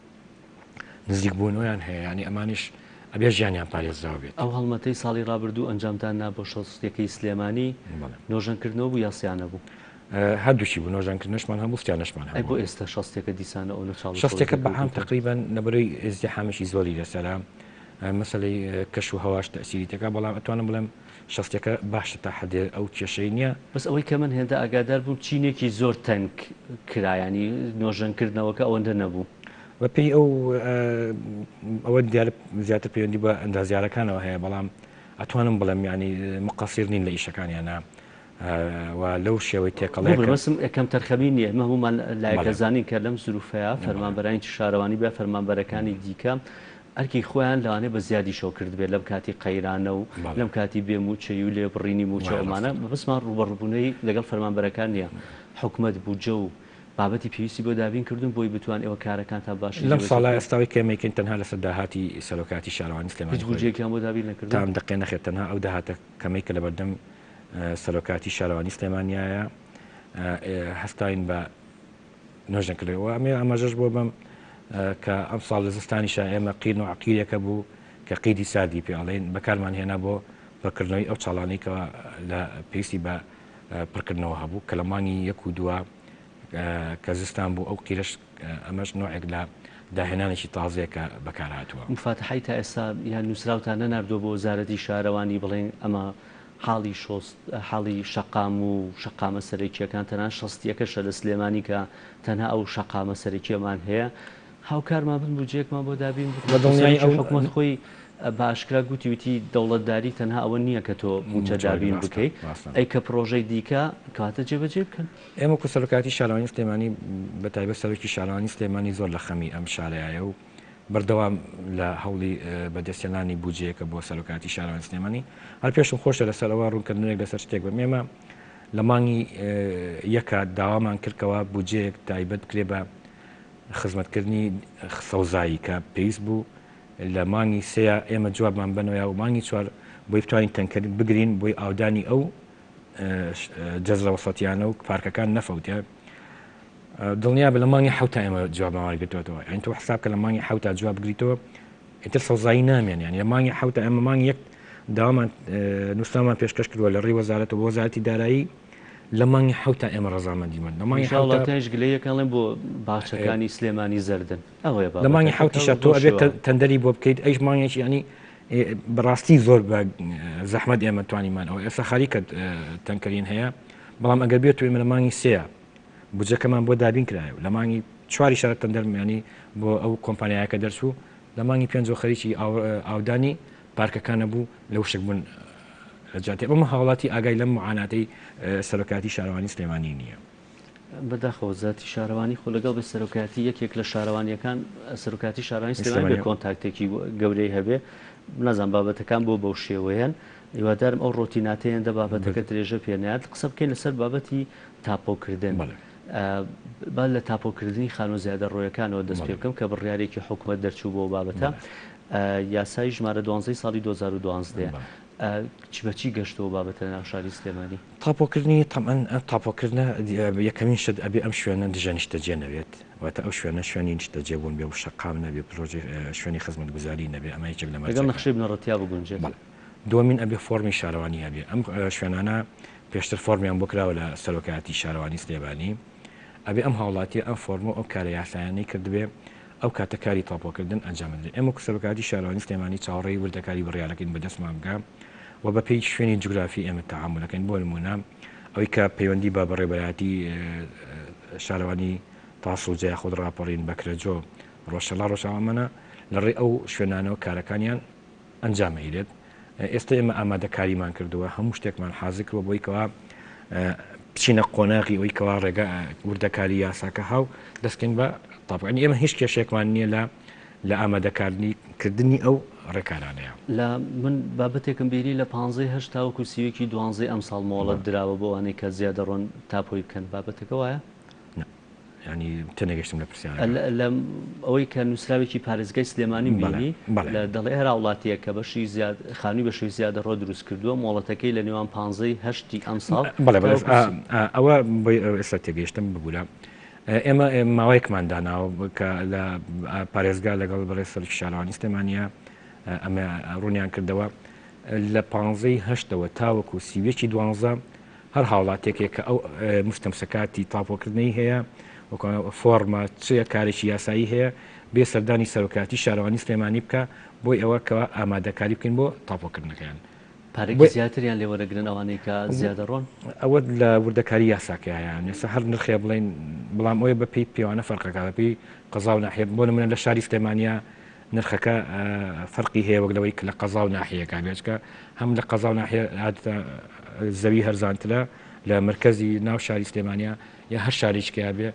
نزیک بوونەوەیان هەیە ینی ئەمانیش ئەبێ ژیانیان پارێزراو بێت. ئەو هەڵمەتەی ساڵی ڕابردوو ئەنجامدان نا بۆ شەستێکەی سلێمانی نۆژەنکردنەوە بوو یا سیانە بوو هەردووشی بوو نۆژەنکردنشمان هەموو ستیانشمان هەبوو. بۆ ئێستا شەستێکە دیسانە ئەو نەچاڵ شەستێکە بەعام تقریبان لەبەرەوەی ئزدیحامێکی زۆری لەسەرا مەسەلەی کەش و هەواش تەسیری تێکا بەڵام ئەتوانم بڵێم شەستێکە باشە تا حدێ ئەو کێشەی نییە. بەس ئەوەی کە من هێندە ئاگادار بووم چینێکی زۆر تەنگ کرایانی نۆژەنکردنەوەکە ئەوەندە نەبوو. بەپێی ئەوە دیارە زیاتر پەیوەندی بە ئەندازیارەکانەوە هەیە بەڵام ئەتوانم بڵێم ینی مقەسیر نین لە ئیشەکانیانە و لەو شێوەی تێکەڵێمەسم یەکەم تەرخەمی نییە هەمومان لایەکەزانین کە لەم زروفەیە فەرمانبەرانی شارەوانی بە فەرمانبەرەکانی دیکە ئەرکی خۆیان لەوانێ بە زیادی شەو کرد بێت لەم کاتی قەیرانە و لەم کاتی بێموچەی و لێ بڕینی موچە ئەمانە بەسمان ڕوبەڕبوونەی لەگەڵ فەرمانبەرەکان نییە حکومەت بووجە و بابەتی پێویستی بۆ دابین کردن بۆی بتوان ئێوە کارەکان تا باش لەم ساڵە ئێستاوی کەمێکن تەنها لەسەر داهاتی سەرۆکاتی شارەوانی سلێمانی بوجێکیان بۆ دابین نەکرد تام دقێ نەخێت تەنها ئەو داهاتە کەمێکە لە بەردەم سەرۆکاتی شارەوانی سلێمانیایە هەستاین بە نۆژەنکردنەوە ئەمەژەش بۆ بم کە ئەم ساڵ لە زستانیشە ئێمە قین و عقیرێکە بوو کە قیدی سادی پێڵێن بەکارمان هێنا بۆ پڕکردنەوەی ئەو چاڵانێکەوە لە پێویستی بە پڕکردنەوە هەبوو کە لە مانگی یەک و دووە کە زستان بوو ئەو قیرش ئەمەش نوعێک لە داهێنانێکی تازەیەکە بەکارهاتووە. مفاتحەی تا ئێستا یان نووسراوتان نەناردووە بۆ وەزارەتی شارەوانی بڵێن ئەمە حاڵی شەقام و شەقامە سەرەکیەکان تەنها شەستیەکەشە لە سلێمانی کە تەنها ئەو شەقامە سەرەکیەمان هەیە هاوکارمان بن بجێکمان بۆ دابین حکومەت خۆی باشکرا گوتیوتی دەوڵەتداری تەنها ئەوە نییە کە تۆ موچە دابین بکەیت ئەی کە پرۆژەی دیکە کاتە جێبەجێ بکەن. ئێمە کو سەرۆکاتی شارەوانی سلێمانی بە تایبەت سەرۆکی شارەوانی سلێمانی زۆر لە خەمی ئەم شارەیە و بەردەوام لە هەوڵی بەدەستێنانی بودجەیەکە بۆ سەرۆکاتی شارەوانی سلێمانی هەر پێشم خۆشە لەسەرەوە ڕوونکردنێک لەسەر شتێک بە مێمە لە مانگی یەکە داوامان کردکەوە بودجەیەک تایبەت کرێ بە خزمەتکردنی سەوزایی کە پێویست بوو لە مانگی سەیە ئێمە جوابمان بنەوە و مانگی چوار بۆی بتوانین تەنکردن بگرین بۆی ئاودانی ئەو جەزرە وەسەتیانە و پارکەکان نەفەوتە دڵنیا بە لە مانگی حوتا ئێمە جوابمان وەرگرتوەوە ئەین تۆ حساب کە لە مانگی حوتا جواب بگریتەوە ئیتر سەوزایی نامێن یعنی لە مانگی حوتا ئێمە مانگی یەک داوامان نووسرامان پێشکەش کردووە لە ڕێی وەزارەتەوە بۆ وەزارەتی دارایی لە مانگی حوتا ئێمە ڕەزامەندیمان لە مانگی حوتاش گلەیەکەڵێن بۆ باخچەکانی سلێمانی زەردن لە مانگی حوتیشە تۆ ئەبێت تەندەری بۆ بکەیت ئەیش مانگێکی ینی بەڕاستی زۆر بە زەحمەت ئێمە توانیمان ئەوە ئێستا خەریکە تەنکەرین هەیە بەڵام ئەگەر بێت ئێمە لە مانگی سەیە بودجەکەمان بۆ دابین کرایە لە مانگی چواری شارە تەندەرمیانی بۆ ئەو کۆمپانیایەکە دەرچوو لە مانگی پێنج خەریکی ئاودانی پارکەکانە بوو لەو شک بوون جاتێ ئەمە هاوڵاتی ئاگای لەم معاناتەی سەرۆکاتی شارەوانی سلێمانی نییە. بەداخەوە زاتی شارەوانی خۆ لەگەڵ بە سەرۆکاتی یەکێک لە شارەوانیەکان سەرۆکاتی شارەوانی سلێمانی بە کۆنتاکتێکی گەورەی هەبێ نازان بابەتەکان بۆ بەو شێوەیەن هیوادارم ئەو ڕۆتیناتەیەندە بابەتەکە درێژە پێنات قسە بکەین لەسەر بابەتی تاپۆکردن با لە تاپۆکردنی خانوو زیادە ڕۆیەکانەوە دەست پێ بکەم کە بڕیارێکی حکومەت دەرچوو بۆ بابەتە یاسای ژمارە 12 ساڵی 2012 بەچی گەشتەوە بابەتە ناو شاری سلێمانی تاپۆکردنی تەمان تاپۆکردە یەکەمین شت ئەبێ ئەم شوێنە دژە نیشتەجێ نەوێت واتە ئەو شوێنە شوێنی نیشتەجێ بوون بێ و شەقام نەبێ پرۆژێ شوێنی خزمەتگوزاری نەبێ ئەمە یەکێک لە لەگەڵ نەخشەی بنەڕەتیا بگونجێت. دومین ئەبێ فۆرمی شارەوانی هەبێ ئەم شوێنانە پێشتر فۆرمیان بۆ کراوە لە سەرۆکاتی شارەوانی سلێمانی ئەبێ ئەم هاوڵاتی ئەم فۆرم و ئەو کارە یاسایانەی کردبێ ئەو کاتەکاری تاپۆکردن ئەنجامدرێت ئێمە سەرۆکاتی شارەوانی سلێمانی چاوەڕێی وردەکاری بڕیارەکەین بەدەستمان بگام و بە پێی شوێنی جوگرافی ئێمە تەعاملەکەین بۆ نمونە ئەوەی کە پەیوەندی بە بەڕێبەتی شارەوانی تاسوجە یاخود ڕاپەڕین بەکرەجۆ ڕۆژەڵا ڕۆژاوامەە لەڕێ ئەو شوێنانەوە کارەکانیان ئەنجامەیرێت. ئێستا ئێمە ئامادەکاریمان کردووە هەموو شتێکمان حازر کردووە بۆی کەوا بچینە قۆناغی ئەوەی کەوا ڕێگە وردەکاری یاساکە هاو دەستکەین بە تاپەکانی ئێمە هیچ کێشێکمان نییە لە ئامادەکاردنی کردنی ئەو ڕێکارانەیە. لە من بابەتێکم بیری لە 15 تاوەکو سیوەکی 12 ئەم ساڵ مۆڵەت دراوە بۆ ئەوانەی کە زیادە ڕۆن تاپۆی بکەن بابەتەکە وایە؟ ینی تەنێگەشتم لە پرسیار لە ئەوەی کە نووسراوێکی پارێزگای سلێمانی بینی لە دەڵێ هەر وڵاتیە کە بەشی خانووی بەشوی زیادە ڕۆ دروست کردووە مۆڵەتەکەی لە نێوان 15 ئەم ساڵ ئەوە ئێستا تێگەیشتم ببوورە. ئێمە ماوەیەکمان داناوە کە لە پارێزگا لەگەڵ بەڕێ سەرکی شارەوانی سلێمانیە ئەمە ڕوونیان کردەوە لە 15ەوە تاوەکو سیوێکی 12 هەر هاوڵاتێکێک کە ئەو مستەمسەکاتی تاپۆکردنی هەیە فۆرمە چێ کارێکی یاسایی هەیە بێ سەردانی سەرۆکاتی شارەوانی سلێمانی بکە بۆی ئەوە کەەوە ئامادەکاری بکەین بۆ تاپۆکردنەکەیان. پارێکی زیاتریان لێوەرەگرن ئەوانەی کە زیادە ڕۆن ئەوە لە وردەکاری یاساکەیان ێستا هەر نرخێ بڵین بەڵام ئەوە بەپی پێوانە فەرقەکە بەپی قەزا و ناحیە بۆ نمونە لە شاری سلێمانیا نرخەکە فەرقی هەیە وەک لە قەزا و ناحیەکە بێچکە هەم لە قەزا و ناحیە زەوی هەرزانترە لە مرکزی ناو شاری سلێمانیا یا هەر شارێکیا بێ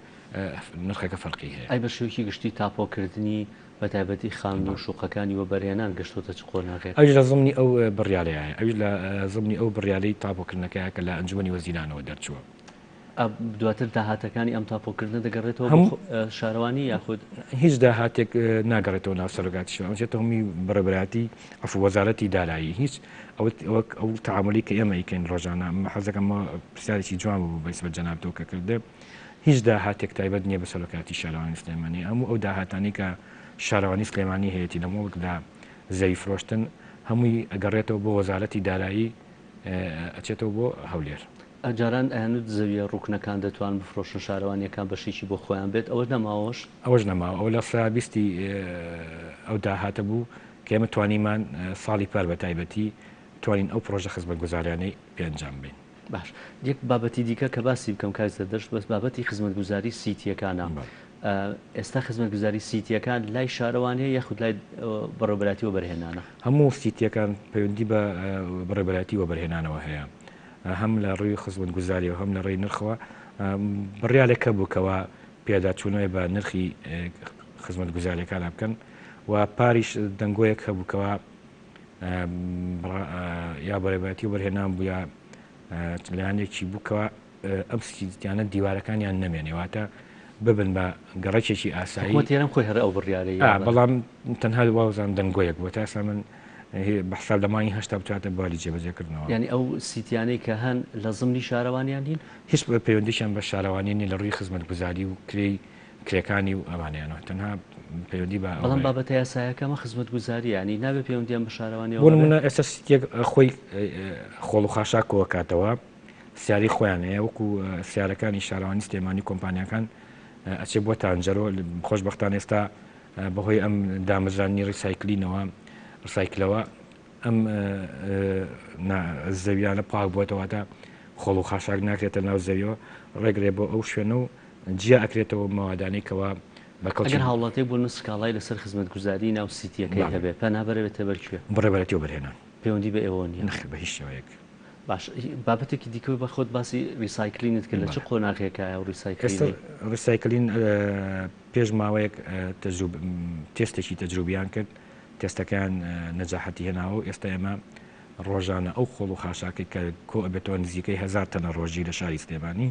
نرخەکە فەرقی هەیە. ئەی بە شێوکی گشتی تاپۆکردنی بە تایبەتی خاندن و شوقەکانی وە بەرهێنان گەشتۆتە چ قۆناغێت ئەوش لە زمانی ئەو بڕیارەیە ئەوش لە زمانی ئەو بڕیارەی تاپۆکردنەکەیە کە لە ئەنجومەنی وەزیرانەوە دەرچووە. دواتر داهاتەکانی ئەم تاپۆکردنە دەگەڕێتەوە شارەوانی یاخود هیچ داهاتێک ناگەڕێتەوە ناو سەرۆکاتی شێتە هەمی بەڕێبەتی ئەف وەزارەتی دارایی هیچ ئەو تعاملی کە ئێمە ئیکەین ڕۆژانە حەزەکەمە پرسیارێکی جوان بوو بەس بە جەنابتەوە کە کردێ هیچ داهاتێک تایبەت نییە بە سەرۆکاتی شارەوانی سلێمانی هەموو ئەو داهاتانی کە شارەوانی سلێمانی هەیەی لەمەوەکدا زەوی فرۆشتن هەمووی ئەگەڕێتەوە بۆ وەزارەتی دارایی ئەچێتەوە بۆ هەولێر. ئەجاران ئەیانوت زەویە ڕوکنەکان دەتوان بفرۆشن شارەوانیەکان بەشێکی بۆ خۆیان بێت ئەوە نەماوەش ئەوەش نەماوە ئەو لە سابیستی ئەو داهاتە بوو کە ئێمە توانیمان ساڵی پار بە تایبەتی توانین ئەو پرۆژە خزمەتگوزاریانەی پێنجام بین. باش یەک بابەتی دیکە کە باسی بکەم کاس دەدەشت بەس بابەتی خزمەتگوزاری سیتیەکانە ئێستا خزمەتگوزاری سیتیەکان لای شارەوانەیە یاخود لای بەڕێبەتی و بەرهێنانە هەموو سیتیەکان پەیوەندی بە بەڕێبەتی و بەرهێنانەوە هەیە هەم لە ڕووی خزمەتگوزاری و هەم لە ڕێی نرخەوە بڕیارێکە بووکەوە پێداچوونەوەی بە نرخی خزمەتگوزاریەکان بکەن و پاریش دەنگۆیەک هەبووکەوە یا بەڕێبەتی و بەرهێنان بوو یا لایەنێکی بووکەوە ئەم سیتیانە دیوارەکانیان نەمێنێواتە ببن بە گەڕێکێکی ئاسایی تێرم خۆی هەر ئەو بڕیارەیە بەڵام تەنها وازان دەنگۆیەک بۆ تاسا من بەحساب لەمانی هەشتا بچاتە باری جێبەجێکردنەوە ینی ئەو سیتیانەی کە هەن لە زمانی شارەوانیان دین هیچ پەیوەندیشان بە شارەوانینی لە ڕووی خزمەتگوزاری و کرێکانی و ئەمانیانەوە تەنها پەیوەندی بە بەڵام بابەتە یاسایەکەمە خزمەتگوزاری ینی نابێت پەیوەندیان بە شارەوانی بۆ نمونە ئێستا سیتێک خۆی خۆڵ و خاشاک کۆکاتەوە سیاری خۆیان هەیە وەکو سیارەکانی شارەوانی سلێمانی کۆمپانیەکان ئەچێ بۆ تانجەرۆ خۆشبەختان ئێستا بەهۆی ئەم دامەزرانی ڕیسایکلینەوە ڕسایکلەوە ئەم زەویانە پاک بووەتەوەتە خۆڵ و خاشاک ناکرێتە ناو زەویەوە ڕێگرێ بۆ ئەو شوێنە و جیا ئەکرێتەوە مەوادانەی کەوا بەکەڵگەر هاوڵاتی بۆ سکاڵای لەسەر خزمەتگوزاری ناو سیتیەکەی هەبێت پەنابەرێتە بەرکوێ بڕێبەتی و بەرهێنان پەیوەندی بە ئێوە نیە بە هیچ شێوەیەک باش بابەتێکی دیکە بە خۆت باسی ریسایکلینت کرد لە چ قۆناغێکە و ریسایکلین پێش ماوەیەک تێستێکی تەجروبیان کرد تێستەکان نەجاحەتی هێناوە و ئێستا ئێمە ڕۆژانە ئەو خۆڵ و خاشاکەی کە کۆ ئەبێتەوە نزیکەی 1000 تەنە ڕۆژی لە شاری سلێمانی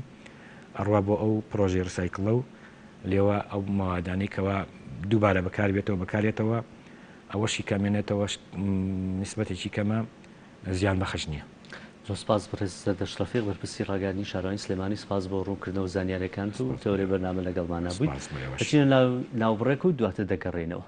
ئەڕوا بۆ ئەو پرۆژی ریسایکلە و لێوە ئەو ماوادانەی کەوا دووبارە بەکار بێتەوە بەکارێتەوە ئەوەشی کامێنێتەوە نسبەتێکی کەمە زیان بەخش نییە. زۆر سپاس بەڕێز دەشرەفیق بەرپرسی ڕاگەاندنی شارەوانی سلێمانی سپاس بۆ ڕوونکردنەوە زانیاریەکان و تەورەی بەرنامە لەگەڵمانە بوویت. ئەچینە ناوبڕێک و دواتر دەگەڕێنەوە.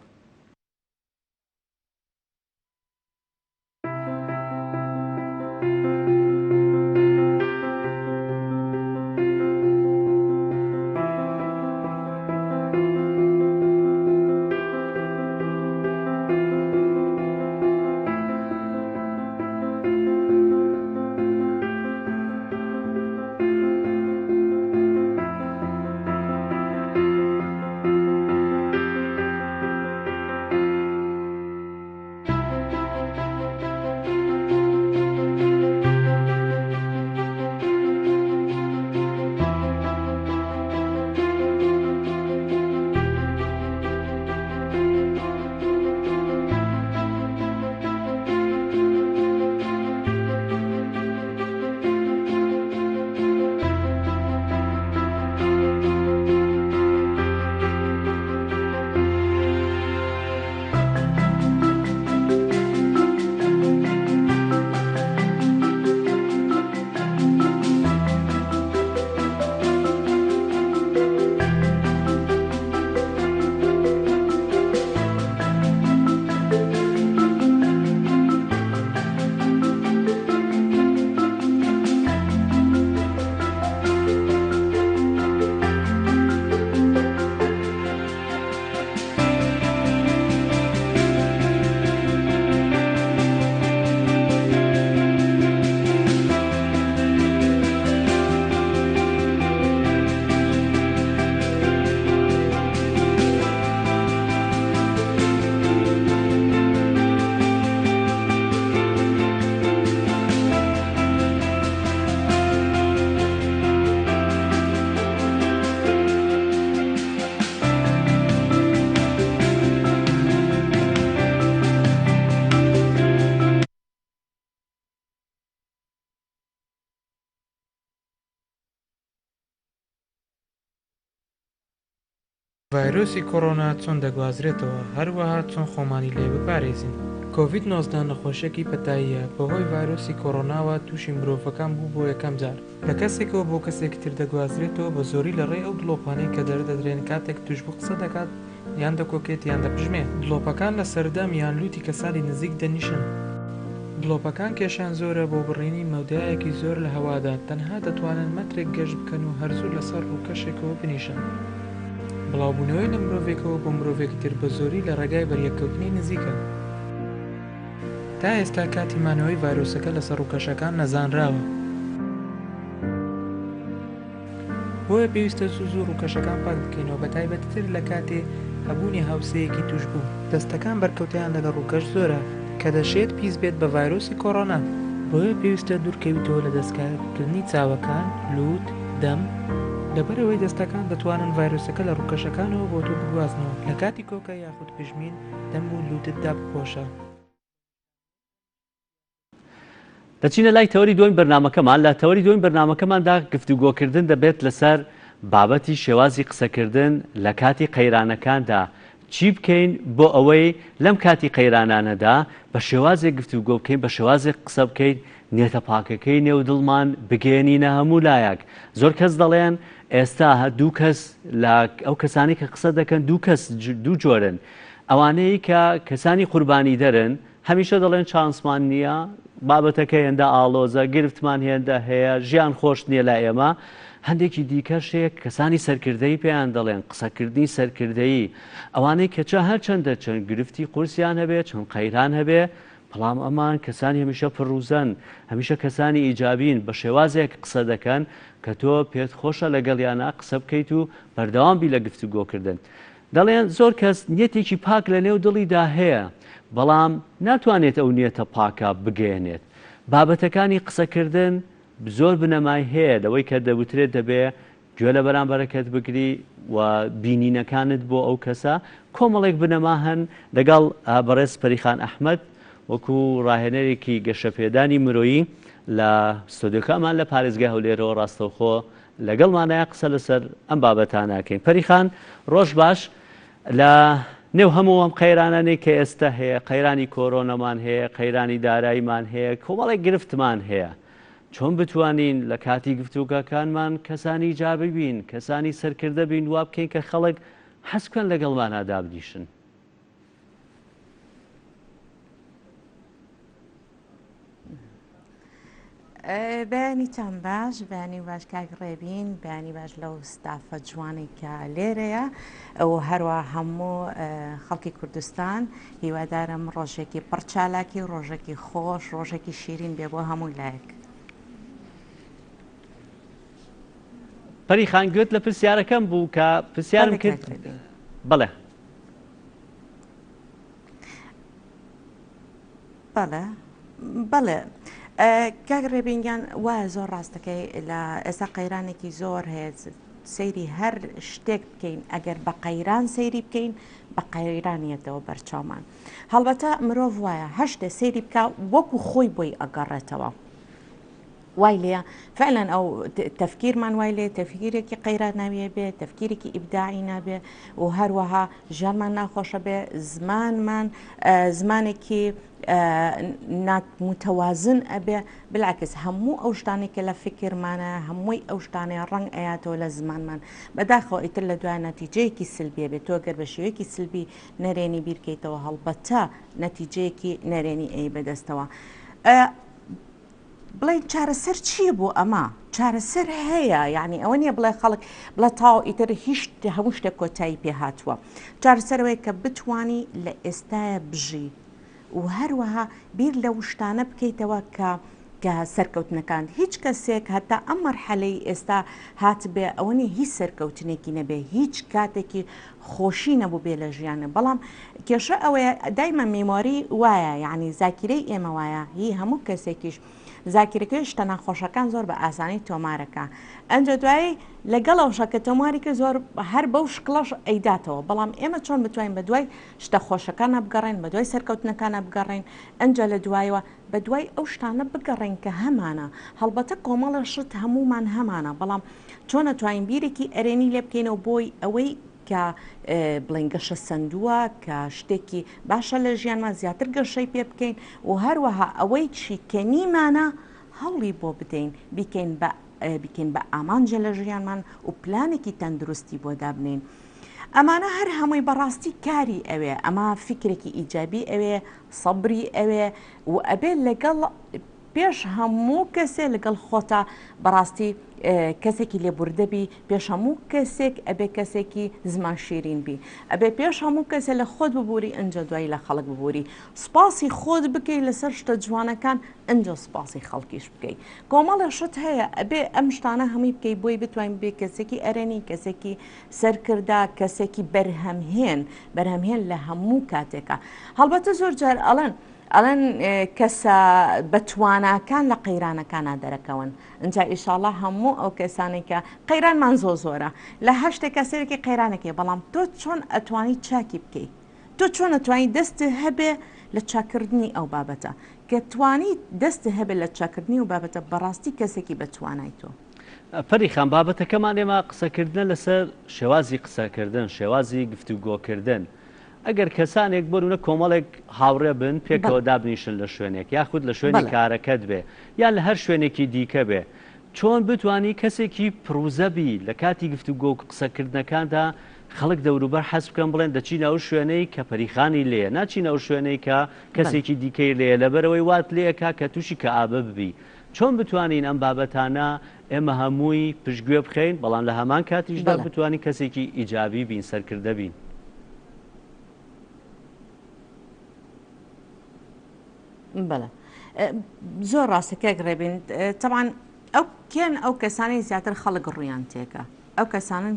ڤایرۆسی کۆڕۆنا چۆن دەگوازرێتەوە هەروەها چۆن خۆمانی لێ بپارێزین. کۆڤید-19 نەخۆشیەکی پەتاییە بەهۆی ڤایرۆسی کۆڕۆناوە تووشی مرۆڤەکان بوو بۆ یەکەم جار لە کەسێکەوە بۆ کەسێکی تر دەگوازرێتەوە بە زۆری لە ڕێی ئەو دڵۆپانەی کە دەردەدرێن کاتێک توشبوو قسە دەکات یان دەکۆکێت یان دەپژمێت. دڵۆپەکان لە سەردەم یان لوتی کەسانی نزیک دەنیشن. دڵۆپەکان کێشان زۆرە بۆ بڕینی مەودایەکی زۆر لە هەوادا تەنها دەتوانن مەترێک گەشت بکەن و هەرزوو لەسەر ڕووکەشێکەوە بنیشن. بڵاوبوونەوەی لە مرۆڤێکەوە بۆ مرۆڤێکی تر بە زۆری لە ڕێگای بەریەککەوتنی نزیکە. تا ئێستا کاتی مانەوەی ڤایرۆسەکە لەسەر ڕووکەشەکان نەزانراوە. بۆیە پێویستە زوو ڕووکەشەکان پاک بکەینەوە بە تایبەتتر لە کاتێ هەبوونی هاوسەیەکی توش بوو. دەستەکان بەرکەوتیان لەگەڵ ڕووکەش زۆرە کە دەشێت پیس بێت بە ڤایرۆسی کۆڕۆنا. بۆیە پێویستە دوورکەویتەوە لە دەستکاردنی چاوەکان، لووت، دەم. لەبەرەوەی دەستەکان دەتوانن ڤایرۆسەکە لە ڕووکەشەکانەوە بۆ تۆ بگوازنەوە. لە کاتی کۆکە یاخود پژمین دەم و لووتتدا بپۆشە. دەچینە لای تەوەری دوین بەرنامەکەمان. لە تەوەری دوین بەرنامەکەماندا گفتوگۆکردن دەبێت لەسەر بابەتی شێوازی قسەکردن لە کاتی قەیرانەکاندا چی بکەین بۆ ئەوەی لەم کاتی قەیرانانەدا بە شێوازێک گفتوگۆ بکەین، بە شێوازێک قسە بکەین، نێتە پاکەکەی نێو دڵمان بگەێنینە هەموو لایەک. زۆر کەس دەڵێن ئێستا دوو کەس لە ئەو کەسانی کە قسە دەکەن دوو جۆرن. ئەوانەیە کە کەسانی قوربانی دەرن هەمیشە دەڵێن چانسمان نییە، بابەتەکە هێندە ئاڵۆزە، گرفتمان هێندە هەیە، ژیان خۆش نییە لە ئێمە. هەندێکی دیکەشێک کەسانی سەرکردەی پێیان دەڵێن قسەکردنی سەرکردەیی ئەوانەی کەچە هەرچەندە چەند گرفتی قورسیان هەبێ، چەند قەیران هەبێ، بەڵام ئەمان کەسانی هەمیشە پڕوزەن، هەمیشە کەسانی ئیجابین بە شێوازێک قسە دەکەن کە تۆ پێت خۆشە لەگەڵیانە قسە بکەیت و بەردەوام بی لە گفتوگۆکردن. دەڵێن زۆر کەس نیەتێکی پاک لە نێو دڵیدا هەیە، بەڵام ناتوانێت ئەو نیەتە پاکە بگەێنێت. بابەتەکانی قسەکردن زۆر بنەمای هەیە لەوەی کە دەوترێت دەبێ گوێ لە بەرامبەرەکەت بگری و بینینەکانت بۆ ئەو کەسە. کۆمەڵێک بنەما هەن لەگەڵ بەڕێز پەریخان ئەحمەد وەکو ڕاهێنەرێکی گەشەپێدانی مرۆیی لە ستۆدیۆکەمان لە پارێزگای هەولێرەوە ڕاستەوخۆ لەگەڵمانایە قسە لەسەر ئەم بابەتانەکەین. پەریخان ڕۆژ باش، لە نێو هەموو ئەم قەیرانانەی کە ئێستا هەیە، قەیرانی کۆرۆنەمان هەیە، قەیرانی داراییمان هەیە، کۆمەڵێک گرفتمان هەیە. چۆن بتوانین لە کاتی گفتوگەکانمان کەسانی ئیجابی بین، کەسانی سەرکردە بین، وا بکەین کە خەڵک حەز بکەن لەگەڵمانە دابنیشن؟ بەیانیتان باش، بەیانی باش کاک ڕێبین، بەیانی باش لەو ستافە جوانی کە لێرەیە ئەو هەروە هەموو خەڵکی کوردستان هیوادارم ڕۆژێکی پڕچالاکی، ڕۆژێکی خۆش، ڕۆژێکی شیرین بێ بۆ هەموو لایەک. پەری خانگوێت لە پرسیارەکەم بوو کە پرسیارم کرد. بەڵێ بەڵێ بەڵێ کاک ڕێبینگیان وایە زۆر ڕاستەکەی لە ئێستا قەیرانێکی زۆر هەیە، سەیری هەر شتێک بکەین ئەگەر بە قەیران سەیری بکەین بە قەیرانیەتەوە بەرچاومان. هەڵبەتە مرۆڤ وایە هەشتە سەیری بکە وەکو خۆی بۆی ئەگەڕێتەوە. وای لێە فعلا ئەو تەفکیرمان وای لێ تەفکیرێکی قەیران ناویە بێ، تەفکیرێکی ئیبداعی نابێ و هەروەها ژیانمان ناخۆشە بێ، زمانمان زمانێکی متەوازن ئەبێ. بلعکس هەموو ئەو شتانێکە لە فکرمانە، هەمووی ئەو شتانەیە ڕنگ ئەیاتەوە لە زمانمان بەداخەوە ئیتر لە دوای نەتیجەیەکی سلبیە بێت. تۆ گەر بە شێوەیەکی سلبی نەرێنی بیرکەیتەوە هەڵبەتە نەتیجەیەکی نەرێنی ئەی بەدەستەوە. بڵێ چارەسەر چییە بۆ ئەمە؟ چارەسەر هەیە، یعنی ئەوە نییە بڵێ خەڵک بڵێ تاو ئیتر هیچ هەموو شتێک کۆتایی پێ هاتووە. چارەسەرەوەی کە بتوانی لە ئێستاە بژی و هەروەها بیر لە شتانە بکەیتەوە کە سەرکەوتنەکان هیچ کەسێک هەتا ئەم مەرحەلەی ئێستا هات بێ ئەوە نیە هیچ سەرکەوتنێکی نەبێ، هیچ کاتێکی خۆشی نەبوو بێ لە ژیانە. بەڵام کێشە ئەوەیە دایمە میمۆری وایە، یعنی زاکیرەی ئێمە وایە، هی هەموو کەسێکیش زاکیرەکەی شتە ناخۆشەکان زۆر بە ئاسانی تۆمارەکە. ئەنجە دوایی لەگەڵ ئەوشە کە تۆماریکە زۆر هەر بەو شکڵەش ئەیداتەوە. بەڵام ئێمە چۆن بتوانین بە دوای شتە خۆشەکان بگەڕین، بە دوای سەرکەوتنەکان بگەڕین، ئەنجە لە دوایەوە بە دوای ئەو شتانە بگەڕین کە هەمانە. هەڵبەتە کۆمەڵە شت هەمومان هەمانە، بەڵام چۆن نەتوانین بیرێکی ئەرێنی لێ بکەینەوە بۆی ئەوەی کە بڵین گەشە سندووە، کە شتێکی باشە لە ژیانمان زیاتر گەشەی پێ بکەین و هەروەها ئەوەی چی کە نیمانە هەڵی بۆ بدەین بیکەین بە ئامانجە لە ژیانمان و پلانێکی تەندروستی بۆ دابنین. ئەمانە هەر هەمووی بەڕاستی کاری ئەوێ، ئەمە فکرێکی ئیجابی ئەوێ، سەبری ئەوێ و ئەبێ لەگەڵ پێش هەموو کەسێ لەگەڵ خۆتا بەڕاستی کەسێکی لێبوردەبی، پێش هەموو کەسێک ئەبێ کەسێکی زمان شیرین بی، ئەبێ پێش هەموو کەسێ لە خۆت ببووری ئەنجە دوایی لە خەڵک ببووری، سپاسی خۆت بکەی لەسەر شتە جوانەکان ئەنجە سپاسی خەڵکیش بکەی. کۆمەڵە شت هەیە ئەبێ ئەم شتانە هەمووی بکەی بۆی بتوانین بێ کەسێکی ئەرێنی، کەسێکی سەرکردا، کەسێکی بەرهەمهێن لە هەموو کاتێکە. هەڵبەتە زۆر جار ئەڵەن کەسە بەتواناکان لە قەیرانەکانە دەرەکەون. ئەنجا ئیشاڵڵا هەموو ئەو کەسانێکە قەیرانمان زۆرە لە هەشتێکە سەرێکی قەیرانێکی، بەڵام تۆ چۆن ئەتوانی چاکی بکەی؟ تۆ چۆن ئەتوانی دەست هەبێ لە چاکردنی ئەو بابەتە؟ کە توانی دەست هەبێت لە چاکردنی و بابەتە بەڕاستی کەسێکی بەتوانای تۆ. پەری خان بابەتەکەمان ئێمە قسەکردن لەسەر شێوازی قسەکردن، شێوازی گفتوگۆکردن. ئەگەر کەسانێک بڕونە کۆمەڵێک هاوڕێ بن پێکەوە دابنیشن لە شوێنێک، یاخود لە شوێنی کارەکەت بێ یان لە هەر شوێنێکی دیکە بێ، چۆن بتانی کەسێکی پرۆزەبی لە کاتی گفتوگۆ قسەکردنەکاندا خەڵک دەوروبەر حەز بکەن بڵێن دەچینە ئەو شوێنەی کە پەریخانی لێە، ناچینە ئەو شوێنەی کە کەسێکی دیکەی لێە، لەبەرەوەی وات لێەکە کە تووشی کە ئابە ببی. چۆن بتوانین ئەم بابەتانە ئێمە هەمووی پشتگوێ بخەین، بەڵام لە هەمان کاتیشدا بتوانین کەسێکی ئیجابی بین، سەرکردە بین؟ بەڵێ زۆر ڕاستەکەک ڕێبین. تەبان ئەو کێن ئەو کەسانی زیاتر خەڵک ڕویان تێکە، ئەو کەسانن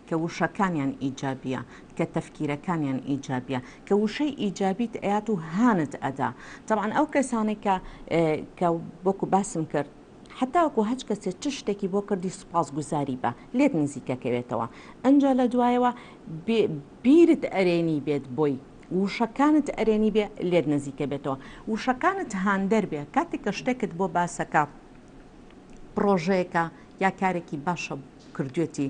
کە وشەکانیان ئیجابیە، کە تەفکیرەکانیان ئیجابیە، کە وشەی ئیجابیت ئەیات و هانت ئەدا. تەبان ئەو کەسانێک کە وەکو باسم کرد حتا وەکو هەچ کەسێک چ شتێکی بۆ کردی سوپاس گوزاری بە لێت نزیکەکەوێتەوە، ئەنجا لە دوایەوە بیرت ئەرێنی بێت بۆی وشەکانت ئەرێنی بێ لێت نزیکە بێتەوە، وشەکانت هاندەر بێ کاتێک کە شتێکت بۆ باسەکە پرۆژەیەەکە یا کارێکی باشە کردوێتی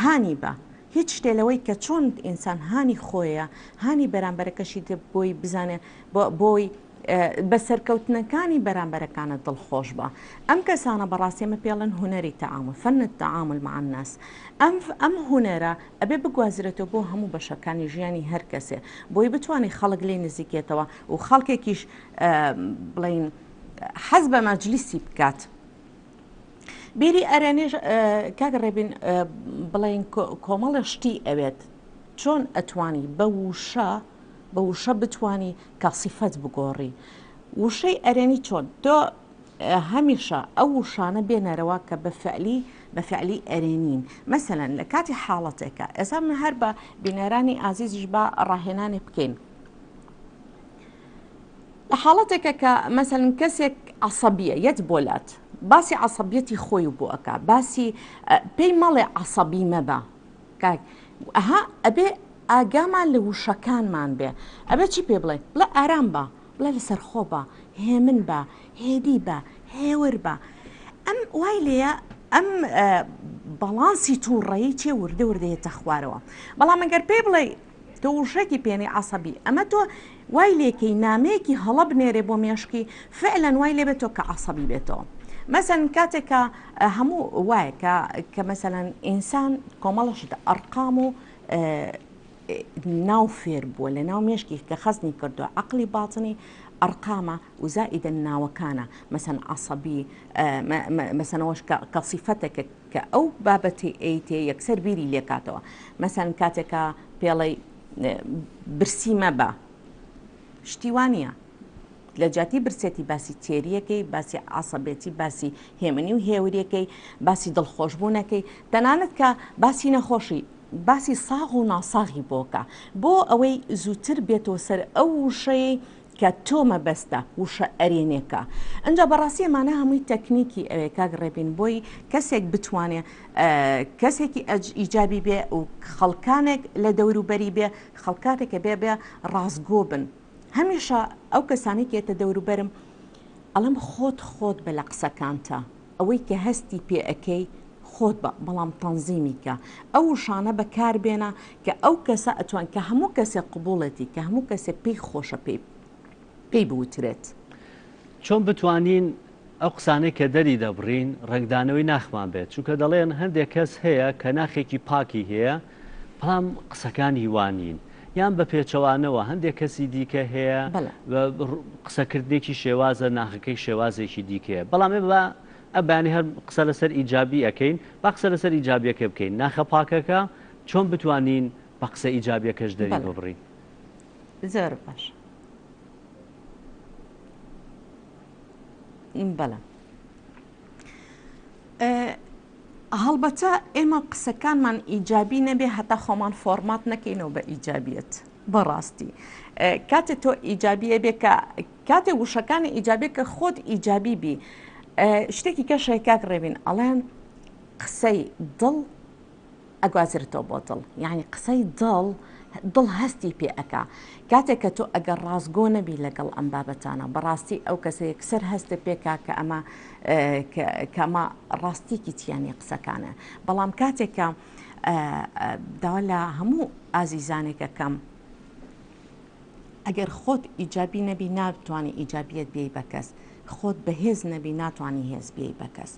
هانی بە هیچ شتێلەوەی کە چۆن ئینسان هانی خۆیە هانی بەرامبەرەکەشی بۆی بزانێ بۆی بە سەرکەوتنەکانی بەرامبەرەکانت دڵخۆش بە ئەم کەسانە بەڕاستیمە پێڵن هوەری تەعامل فەن التەعامل مع الناس ئەم هوەرە ئەبێ بگوازرێتەوە بۆ هەموو بەشەکانی ژیانی هەر کەسێ بۆی بتوانێت خەڵک لێ نزیکێتەوە و خەڵکێکیش بڵین حەز بە مەجلیسی بکات. بیری ئەرێنێژ کاک ڕێبین بڵین کۆمەڵە شتی ئەوێت چۆن ئەتوانی بە وشە بتانی کەسیفەت بگۆڕی وشەی ئەرێنی چۆن تۆ هەمیشە ئەو وشانە بێنەرەوە کە بە فعلی ئەرێنین مەسەلەن لە کاتی حاڵەتێکە ئێستا من هەر بە بینەرانی ئازیزیش بە ڕاهێنانی بکەین لە حاڵەتێکە کە مەسەلەن کەسێک عەسەبیە یەت بۆلات باسی عەسەبیەتی خۆی بۆ ئەکا باسی پێی مەڵێ عەسەبی مەبە کاک ئەها ئەبێ ئاگامان لە وشەکانمان بێ ئەبێ چی پێ بڵێ بڵێ ئارام بە بڵێ لەسەر خۆ بە هێمن بە هێدی بە هێور بە ئەم وای لێە ئەم بەڵانسی تووڕەیی چێ وردە وردەیەتە خوارەوە بەڵام ئەگەر پێ بڵێ تۆ وشەکی پێێنی عەسەبی ئەمە تۆ وای لێکەی نامەیەکی هەڵە بنێرێ بۆ مێشکی فعلەن وای لێ بێتەوە کە عەسەبی بێتەوە مثلا کاتێکە هەموو وایە کە مثلەن ئینسان کۆمەڵەشت ئەرقام و ناو فێر بووە لە ناو مێشکی کە خەزنی کردووە عەقلی باتنی ئەرقامە و زائیدە ناوەکانە مەسەن عەسەبی مەسەنەوەش کە سیفەتێکە کە ئەو بابەتی ئەیتێ یەکسەر بیری لێکاتەوە مەسەن کاتێکە پێڵەی برسی مەبە شتیوانە لە جاتی برسێتی باسی تێریەکەی باسی عەسەبێتی باسی هێمنی و هێوریەکەی باسی دڵخۆشبوونەکەی تەنانەت کە باسی نەخۆشی باسی ساغ و ناساغی بۆکە بۆ ئەوەی زووتر بێتەوە سەر ئەو وشەیە کە تۆ مەبەستە وشە ئەرێنێکە ئەنجا بەڕاستی ئەمانە هەمووی تەکنیکی ئەوێ کاک ڕێبین بۆی کەسێک بتوانێ کەسێکی ئیجابی بێ و خەڵکانێک لە دەوروبەری بێ خەڵکاتێکە بێ ڕازگۆ بن هەمیشە ئەو کەسانی کێتە دەوروبەرم ئەڵم خۆت بە لە قسەکانتە ئەوەی کە هەستی پێ ئەەکەی خۆت بە بەڵام تەنزیمیکە ئەو شانە بەکاربێنە کە ئەو کەسە ئەتوان کە هەموو کەسێک قبوڵەتی کە هەموو کەسێک پێی خۆشە پێی بوترێت چۆن بتوانین ئەو قسانەی کە دەری دەبڕین ڕنگدانەوەی ناخمان بێت چونکە دەڵێن هەندێک کەس هەیە کە ناخێکی پاکی هەیە بەڵام قسەکانی وانین یان بە پێچەوانەوە هەندێک کەسی دیکە هەیە قسەکردێکی شێوازە ناخەکەی شێوازێکی دیکەیە بەڵام بە ئەبانی هەر قسە لەسەر ئیجابی ئەەکەین با قسە لەسەر ئیجابیەکە بکەین ناخە پاکەکە چۆن بتوانین بە قسە ئیجابیەکەش دەری ببڕین زۆر باش بەڵێ هەڵبەتە ئێمە قسەکانمان ئیجابی نەبێ هەتا خۆمان فۆرمات نەکەینەوە بە ئیجابیەت بەڕاستی کاتێک تۆ ئیجابیە بێ کە کاتێک وشەکانی ئیجابێ کە خۆت ئیجابی بی شتێکی کەشێک کاک ڕێبین ئەڵێن قسەی دڵ ئەگوازرێتەوە بۆ دڵ یعنی قسەی دڵ هەستی پێ ئەکا کاتێک کە تۆ ئەگەر ڕازگۆ نەبی لەگەڵ ئەم بابەتانە بەڕاستی ئەو کەسە یەکسەر هەستە پێکا کە ئەمە ڕاستیکی تیانی قسەکانە بەڵام کاتێکە داوا لە هەموو ئازیزانێکە کەم ئەگەر خۆت ئیجابی نەبی ناتوانانی ئیجابیت بێی بە کەس خۆت بەهێز نەبی ناتوانانی هێز بێی بە کەس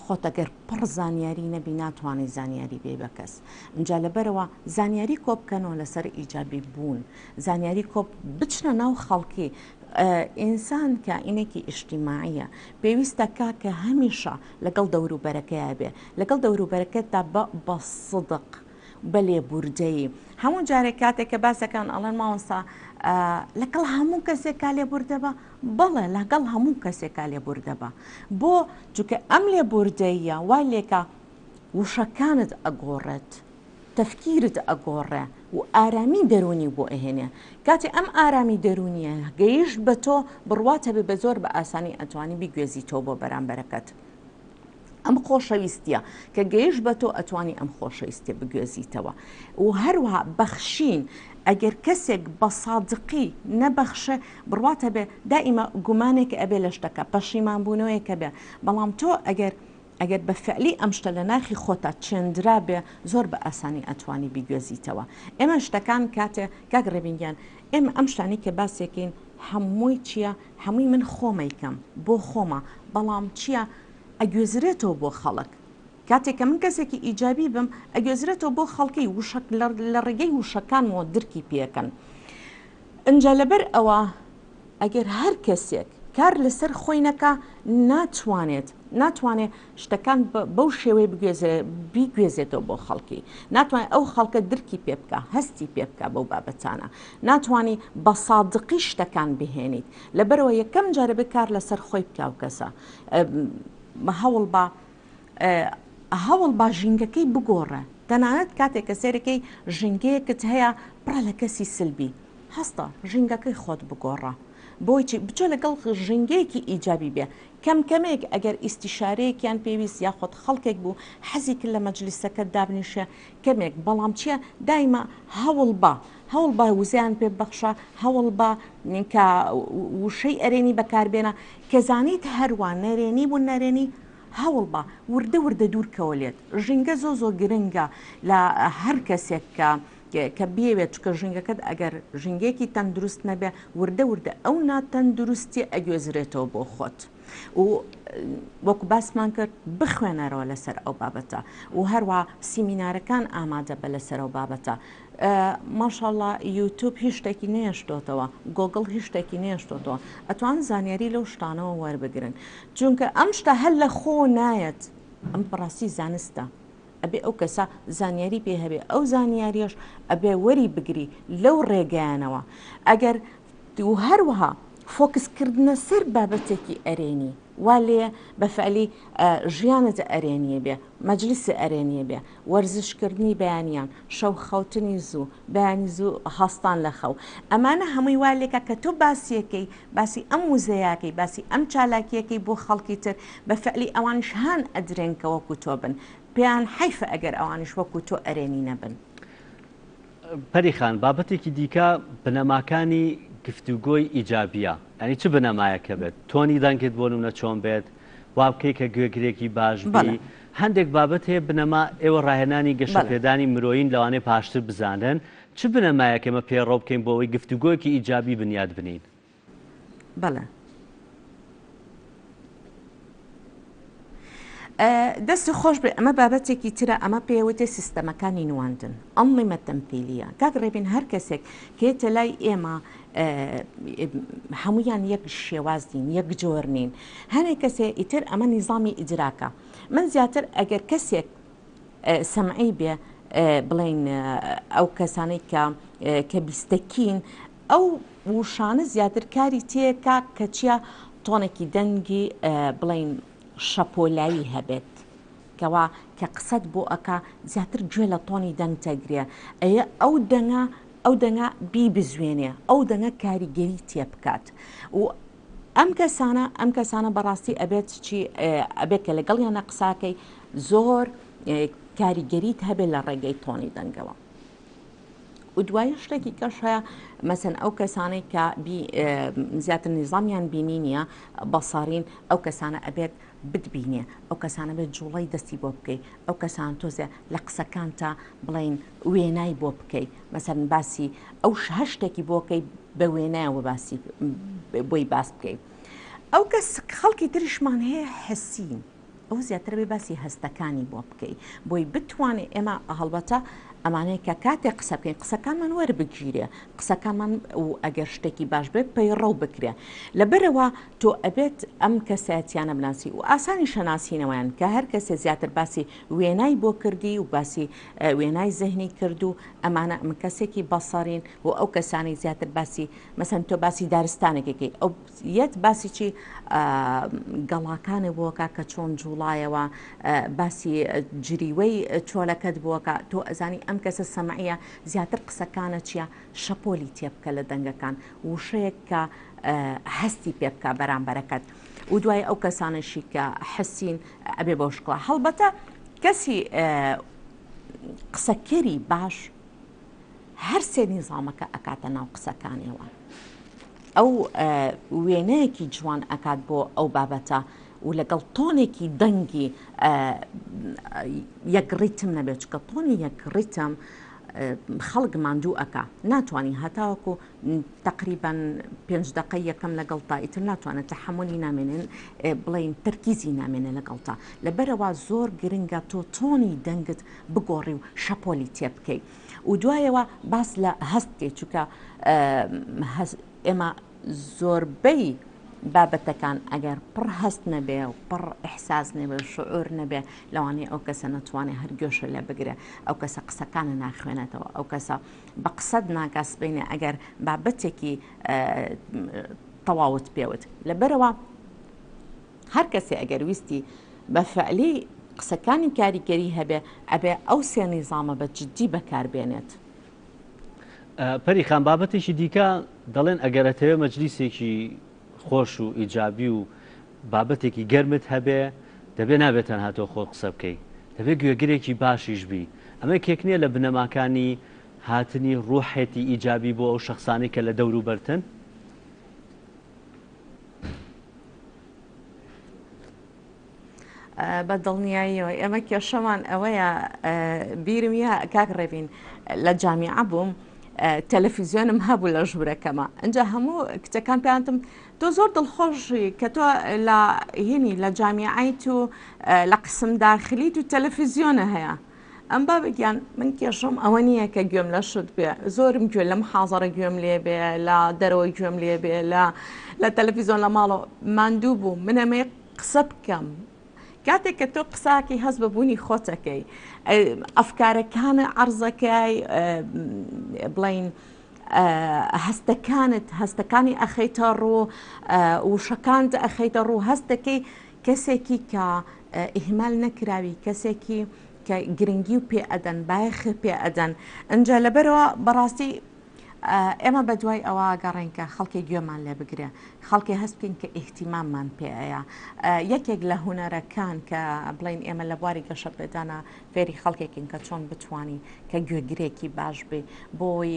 خۆت ئەگەر پڕ زانیاری نەبی ناتوانانی زانیاری بێ بە کەس اینجا لەبەرەوە زانیاری کۆ بکەنەوە لەسەر ئیجابی بوون زانیاری کۆ بچنە ناو خەڵکی ئینسان کە ئینێکی ئیشتیماعیە پێویستە کاکە هەمیشە لەگەڵ دەوروبەرەکەیە بێ لەگەڵ دەوروبەرەکەتدا بە سڵدق بە لێبوردەیی هەموو جارێک کاتێک کە باسەکان ئەڵەن ماوەستا لەگەڵ هەموو کەسێکا لێبوردە بە بەڵێ لەگەڵ هەموو کەسێکا لێبوردە بە بۆ چونکە ئەم لێبوردەیە وای لێکە وشەکانت ئەگۆڕێت تەفکیرت ئەگۆڕێ و ئارامی دەرونی بۆ ئەهێنێ کاتی ئەم ئارامی دەرونیە گەیشت بە تۆ بڕواتە بە زۆر بە ئاسانی ئەتوانی بیگوێزیتەوە بۆ بەرامبەرەکەت ئەم خۆشەویستیە کە گەیشت بە تۆ ئەتوانی ئەم خۆشەویستێ بگوێزیتەوە و هەروەها بەخشین ئەگەر کەسێک بە سادقی نەبەخشە بڕواتە بێ دائیمە گومانێک ئەبێ لە شتەکە پەشیمانبوونەوەیەکە بێ بەڵام تۆ ئەگەر ئەگەر بە فعلی ئەم شتە لە ناخی خۆتا چێندرا بێ زۆر بە ئاسانی ئەتوانی بیگوێزیتەوە. ئێمە شتەکان کاتێ کاک ڕێبینگیان ئێمە ئەم شتانی کە باسێکین هەمووی چییە؟ هەمووی من خۆمەیکەم بۆ خۆمە، بەڵام چییە؟ ئەگوێزرێتەوە بۆ خەڵک. کاتێک کە من کەسێکی ئیجابی بم ئەگوێزرێتەوە بۆ خەڵکی وشک لە ڕێگەی وشەکانەوە درکی پێکەن. ئەنجا لەبەر ئەوە ئەگەر هەر کەسێک کار لەسەر خۆی نەکا ناتوانێت شتەکان بەو شێوەیە بیگوێزێتەوە بۆ خەڵکی، ناتوانێت ئەو خەڵکە درکی پێ بکە، هەستی پێ بکە بەو بابەتانە، ناتوانانی بە سادقی شتەکان بهێنیت. لەبەرەوە یەکەم جارە بکار لەسەر خۆی بکاو کەسە هەوڵ با ژینگەکەی بگۆڕە. تەنانەت کاتێک کە سێرەکەی ژینگەیەکت هەیە پڕە لە کەسی سلبی، هەستە ژینگەکەی خۆت بگۆڕە. بۆیچی بچۆ لەگەڵ ژینگەیەکی ئیجابی بێ. کەمێک ئەگەر ئیسیشارەیەکیان پێویست یاخۆت خەڵکێک بوو حەزی کرد لە مەجلیسەکە دابنیشە کەمێک، بەڵام چییە؟ دایمە هەوڵ بە وزیان پێ بەخشە، هەوڵ بە کە وشەی ئەرێنی بەکاربێنە کە زانیت هەروە نەرێنی بوو نەرێنی هەوڵ بە وردە دوورکەوە لێت. ژینگە زۆ گرنگە لە هەر کەسێک کە بێوێت چکە ژینگەکەت ئەگەر ژینگەیەکی تەندروست نەبێ وردە ئەو ناتەندروستی ئەگوێزرێتەوە بۆ خۆت. و وەکو باسمان کرد بخوێنەرەوە لەسەر ئەو بابەتە و هەروە سیمینارەکان ئامادە بە لەسەر ئەو بابەتە. ماشاءالله یوتیوب هیچ شتێکی نێشتۆتەوە، گۆگڵ هیچ شتێکی نێشتۆتەوە، ئەتوان زانیاری لەو شتانەوە وەربگرن، چونکە ئەم شتە هەر لە خۆ نایەت، ئەم بەڕاستی زانستە. ئەبێ ئەو کەسە زانیاری پێ هەبێ، ئەو زانیاریش ئەبێ وەری بگری لەو ڕێگەیانەوە. ئەگەر و هەروەها فۆکسکردنە سەر بابەتێکی ئەرێنی وا لێ بەفعلی ژیانت ئەرێنیە بێ، مەجلیسی ئەرێنیە بێ، وەرزشکردنی بەیانیان، شەو خەوتنی زوو، بەیانی زوو هەستان لە خەو، ئەمانە هەمووی وا لێکە کە تۆ باسیەکەی، باسی ئەم وزەیەکەی، باسی ئەم چالاکیەکەی بۆ خەڵکی تر بەفعلی ئەوانش هان ئەدرێنکە وەکو تۆ بن، پێیان حیفە ئەگەر ئەوانش وەکو تۆ ئەرێنی نەبن. پەریخان بابەتێکی دیکە بنەماکانی گفتوگۆی ئیجابیە، ینی چ بنەمایەکە بێت؟ تۆنی دەنگت بۆ نمونە چۆن بێت، وا بکەی کە گوێگرێکی باش بی. هەندێک بابەت هەیە بنەما ئێوە ڕاهێنانی گەشەپێدانی مرۆیین لەوانەیە پاشتر بزانن. چ بنەمایەکەمە پێڕۆ بکەین بۆ ئەوەی گفتوگۆیەکی ئیجابی بنیاد بنین؟ بەڵێ دەستی خۆش بێ، ئەمە بابەتێکی ترە، ئەمە پێوتێ سیستەمەکانی نواندن، ئەنڵیمە تەمپیلیە. کاک ڕێبین هەر کەسێک کێتە لای ئێمە هەمویان یەک شێواز نین، یەک جۆر نین، هەنێک کەسێ ئیتر ئەمە نیزامی ئیجراکە. من زیاتر ئەگەر کەسێک سەمعی بێ بڵین ئەو کەسانەی کە بیستەکین ئەو وشانە زیاتر کاری تێکە کە چیە تۆنێکی دەنگی بڵین شەپۆلاوی هەبێت کەوا کە قسەت بۆ ئەکا زیاتر گوێ لە تۆنی دەنگ تەگرێ، ئەیە ئەو دەنگە بزوێنێ، ئەو دەنگە کاریگەری تێ بکات. و ئەم کەسانە بەڕاستی ئەبێت چی ئەبێت کە لەگەڵیانە قساکەی زۆر کاریگەریت هەبێت لە ڕێگەی تۆنی دەنگەوە. و دوای شتێکی کەش هەیە مەسەن ئەو کەسانەی کە زیاتر نیزامیان بینی نییە بەسەرین، ئەو کەسانە ئەبێت بتبینێ، ئەو کەسانە بێت جوڵەی دەستی بۆ بکەیت، ئەو کەسان تۆزێ لە قسەکان تا بڵین وێنای بۆ بکەیت، مەسەن باسی ئەو هەشتێکی بۆکەی بە وێنایەوە باسی بۆی باس بکەیت. ئەو کەس خەڵکی تریشمان هەیە حەسین، ئەو زیاتر بێ باسی هەستەکانی بۆ بکەیت بۆی بتوانێت ئێمە هەڵبەتە ئەمانەیە کە کاتێک قسە بکەین قسەکانمان وەربگیرێ، قسەکانمان و ئەگەر شتێکی باش بێت پەیڕەو بکرێ. لەبەرەوە تۆ ئەبێت ئەم کەسایەتیانە بناسی و ئاسانی شەناسینەوەیان کە هەر کەسێ زیاتر باسی وێنای بۆ کردی و باسی وێنای زەهنی کرد و ئەمانە ئەم کەسێکی بەسەرین و ئەو کەسانی زیاتر باسی مەسەن تۆ باسی دارستانێکێکی ئەو یەت باسی چی گەڵاکانە بۆکە کە چۆن جوڵایەوە، باسی جریوەی چۆلەکەت بووەکە، تۆ ئەزانی ئەم کەسە سەمعیە زیاتر قسەکانە چییە شەپۆلی تێبکە لە دەنگەکان وشەیەک کە هەستی پێ بکە بەرامبەرەکەت. و دوای ئەو کەسانشی کە حەسین ئەبێ بۆ شکڵە. هەڵبەتە کەسی قسەکەری باش هەر سێ نیزامەکە ئەکاتە ناو قسەکانیەوە، ئەو وێنەیەکی جوان ئەکات بۆ ئەو بابەتە و لەگەڵ تۆنێکی دەنگی یەک ڕیتم نەبێت چکە تۆنی یەک ڕیتم خەڵک ماندوو ئەکا ناتوانانی هەتاوەکو تقریبان 5 دقەی یەکەم لەگەڵتا ئیتر ناتوانێت تەحملی نامێنن بڵین تەرکیزی نامێنێ لەگەڵتا لەبەرەوە زۆر گرنگە تۆ تۆنی دەنگت بگۆڕی و شەپۆلی تێ بکەیت و دوایەوە باس لە هەستکەی چکە ئێمە زۆربەی بابەتەکان ئەگەر پڕ هەست نەبێ و پڕ ئەحساس نەبێ شعور نەبێ لەوانەیە ئەو کەسە نەتوانێت هەر گوێشە لێ بگرێ ئەو کەسە قسەکانە ناخوێنێتەوە ئەو کەسە بە قسەت ناگەسبێنێ ئەگەر بابەتێکی تەواوت پێوت لەبەرەوە هەر کەسێ ئەگەر ویستی بە فعلی قسەکانی کاریگەری هەبێ ئەبێ ئەو سێ نیزامە بە جددی بەکاربێنێت. پەریخان بابەتێکی دیکە دەڵێن ئەگەرەتەوێ مەجلیسێکی خۆش و ئیجابی و بابەتێکی گەرمت هەبێ دەبێ نابێت تەنها تۆ خۆ قسە بکەیت دەبێت گوێگرێکی باشیش بی ئەمە کێک نییە لە بنەماکانی هاتنی ڕوحێتی ئیجابی بۆ ئەو شخصانی کە لە دەور و بەرتن بە دڵنیاییەوە ئێمە کێشەمان ئەوەیە بیرمیە کاک ڕێبین لە جامیعە بووم تەلەڤیزیۆنم هەبوو لە ژوورەکەمە ئەجا هەموو کچەکان پێیانتم تۆ زۆر دڵخۆشی کە تۆ لە هینی لە جامیعیت و لە قسم داخلیت و تەلەڤیزیۆنە هەیە ئەم بابگیان من کێشم ئەوە نییە کە گوێم لە شت بێ زۆرم گوێ لە محازەڕە گوێم لێ بێ لە دەرەوەی گوێم لێ بێ لە تەلەڤیزیۆن لە ماڵەوە ماندوو بوو منەمەی قسە بکەم کاتێک کە تۆ قساکی هەست بەبوونی خۆتەکەی ئەفکارەکانە عەرزەکەی بڵین هەستەکانی ئەخەیتە ڕوو وشەکانت ئەخەیتە ڕوو هەستەکەی کەسێکی کە ئیهمال نەکراوی کەسێکی کە گرنگی و پێ ئەدەن بایەخ پێ ئەدەن ئەنجا لەبەرەوە بەڕاستی ئێمە بە دوای ئەوە گەڕێنکە خەڵکی گوێمان لێ بگرێ خەڵکی هەست بکەین کە ئیحتیماممان پێەیە یەکێک لە هونەرەکان کە بڵین ئێمە لە بواری گەشە پێدانە فێری خەڵکێکین کە چۆن بتوانی کە گوێگرێکی باش بێ بۆی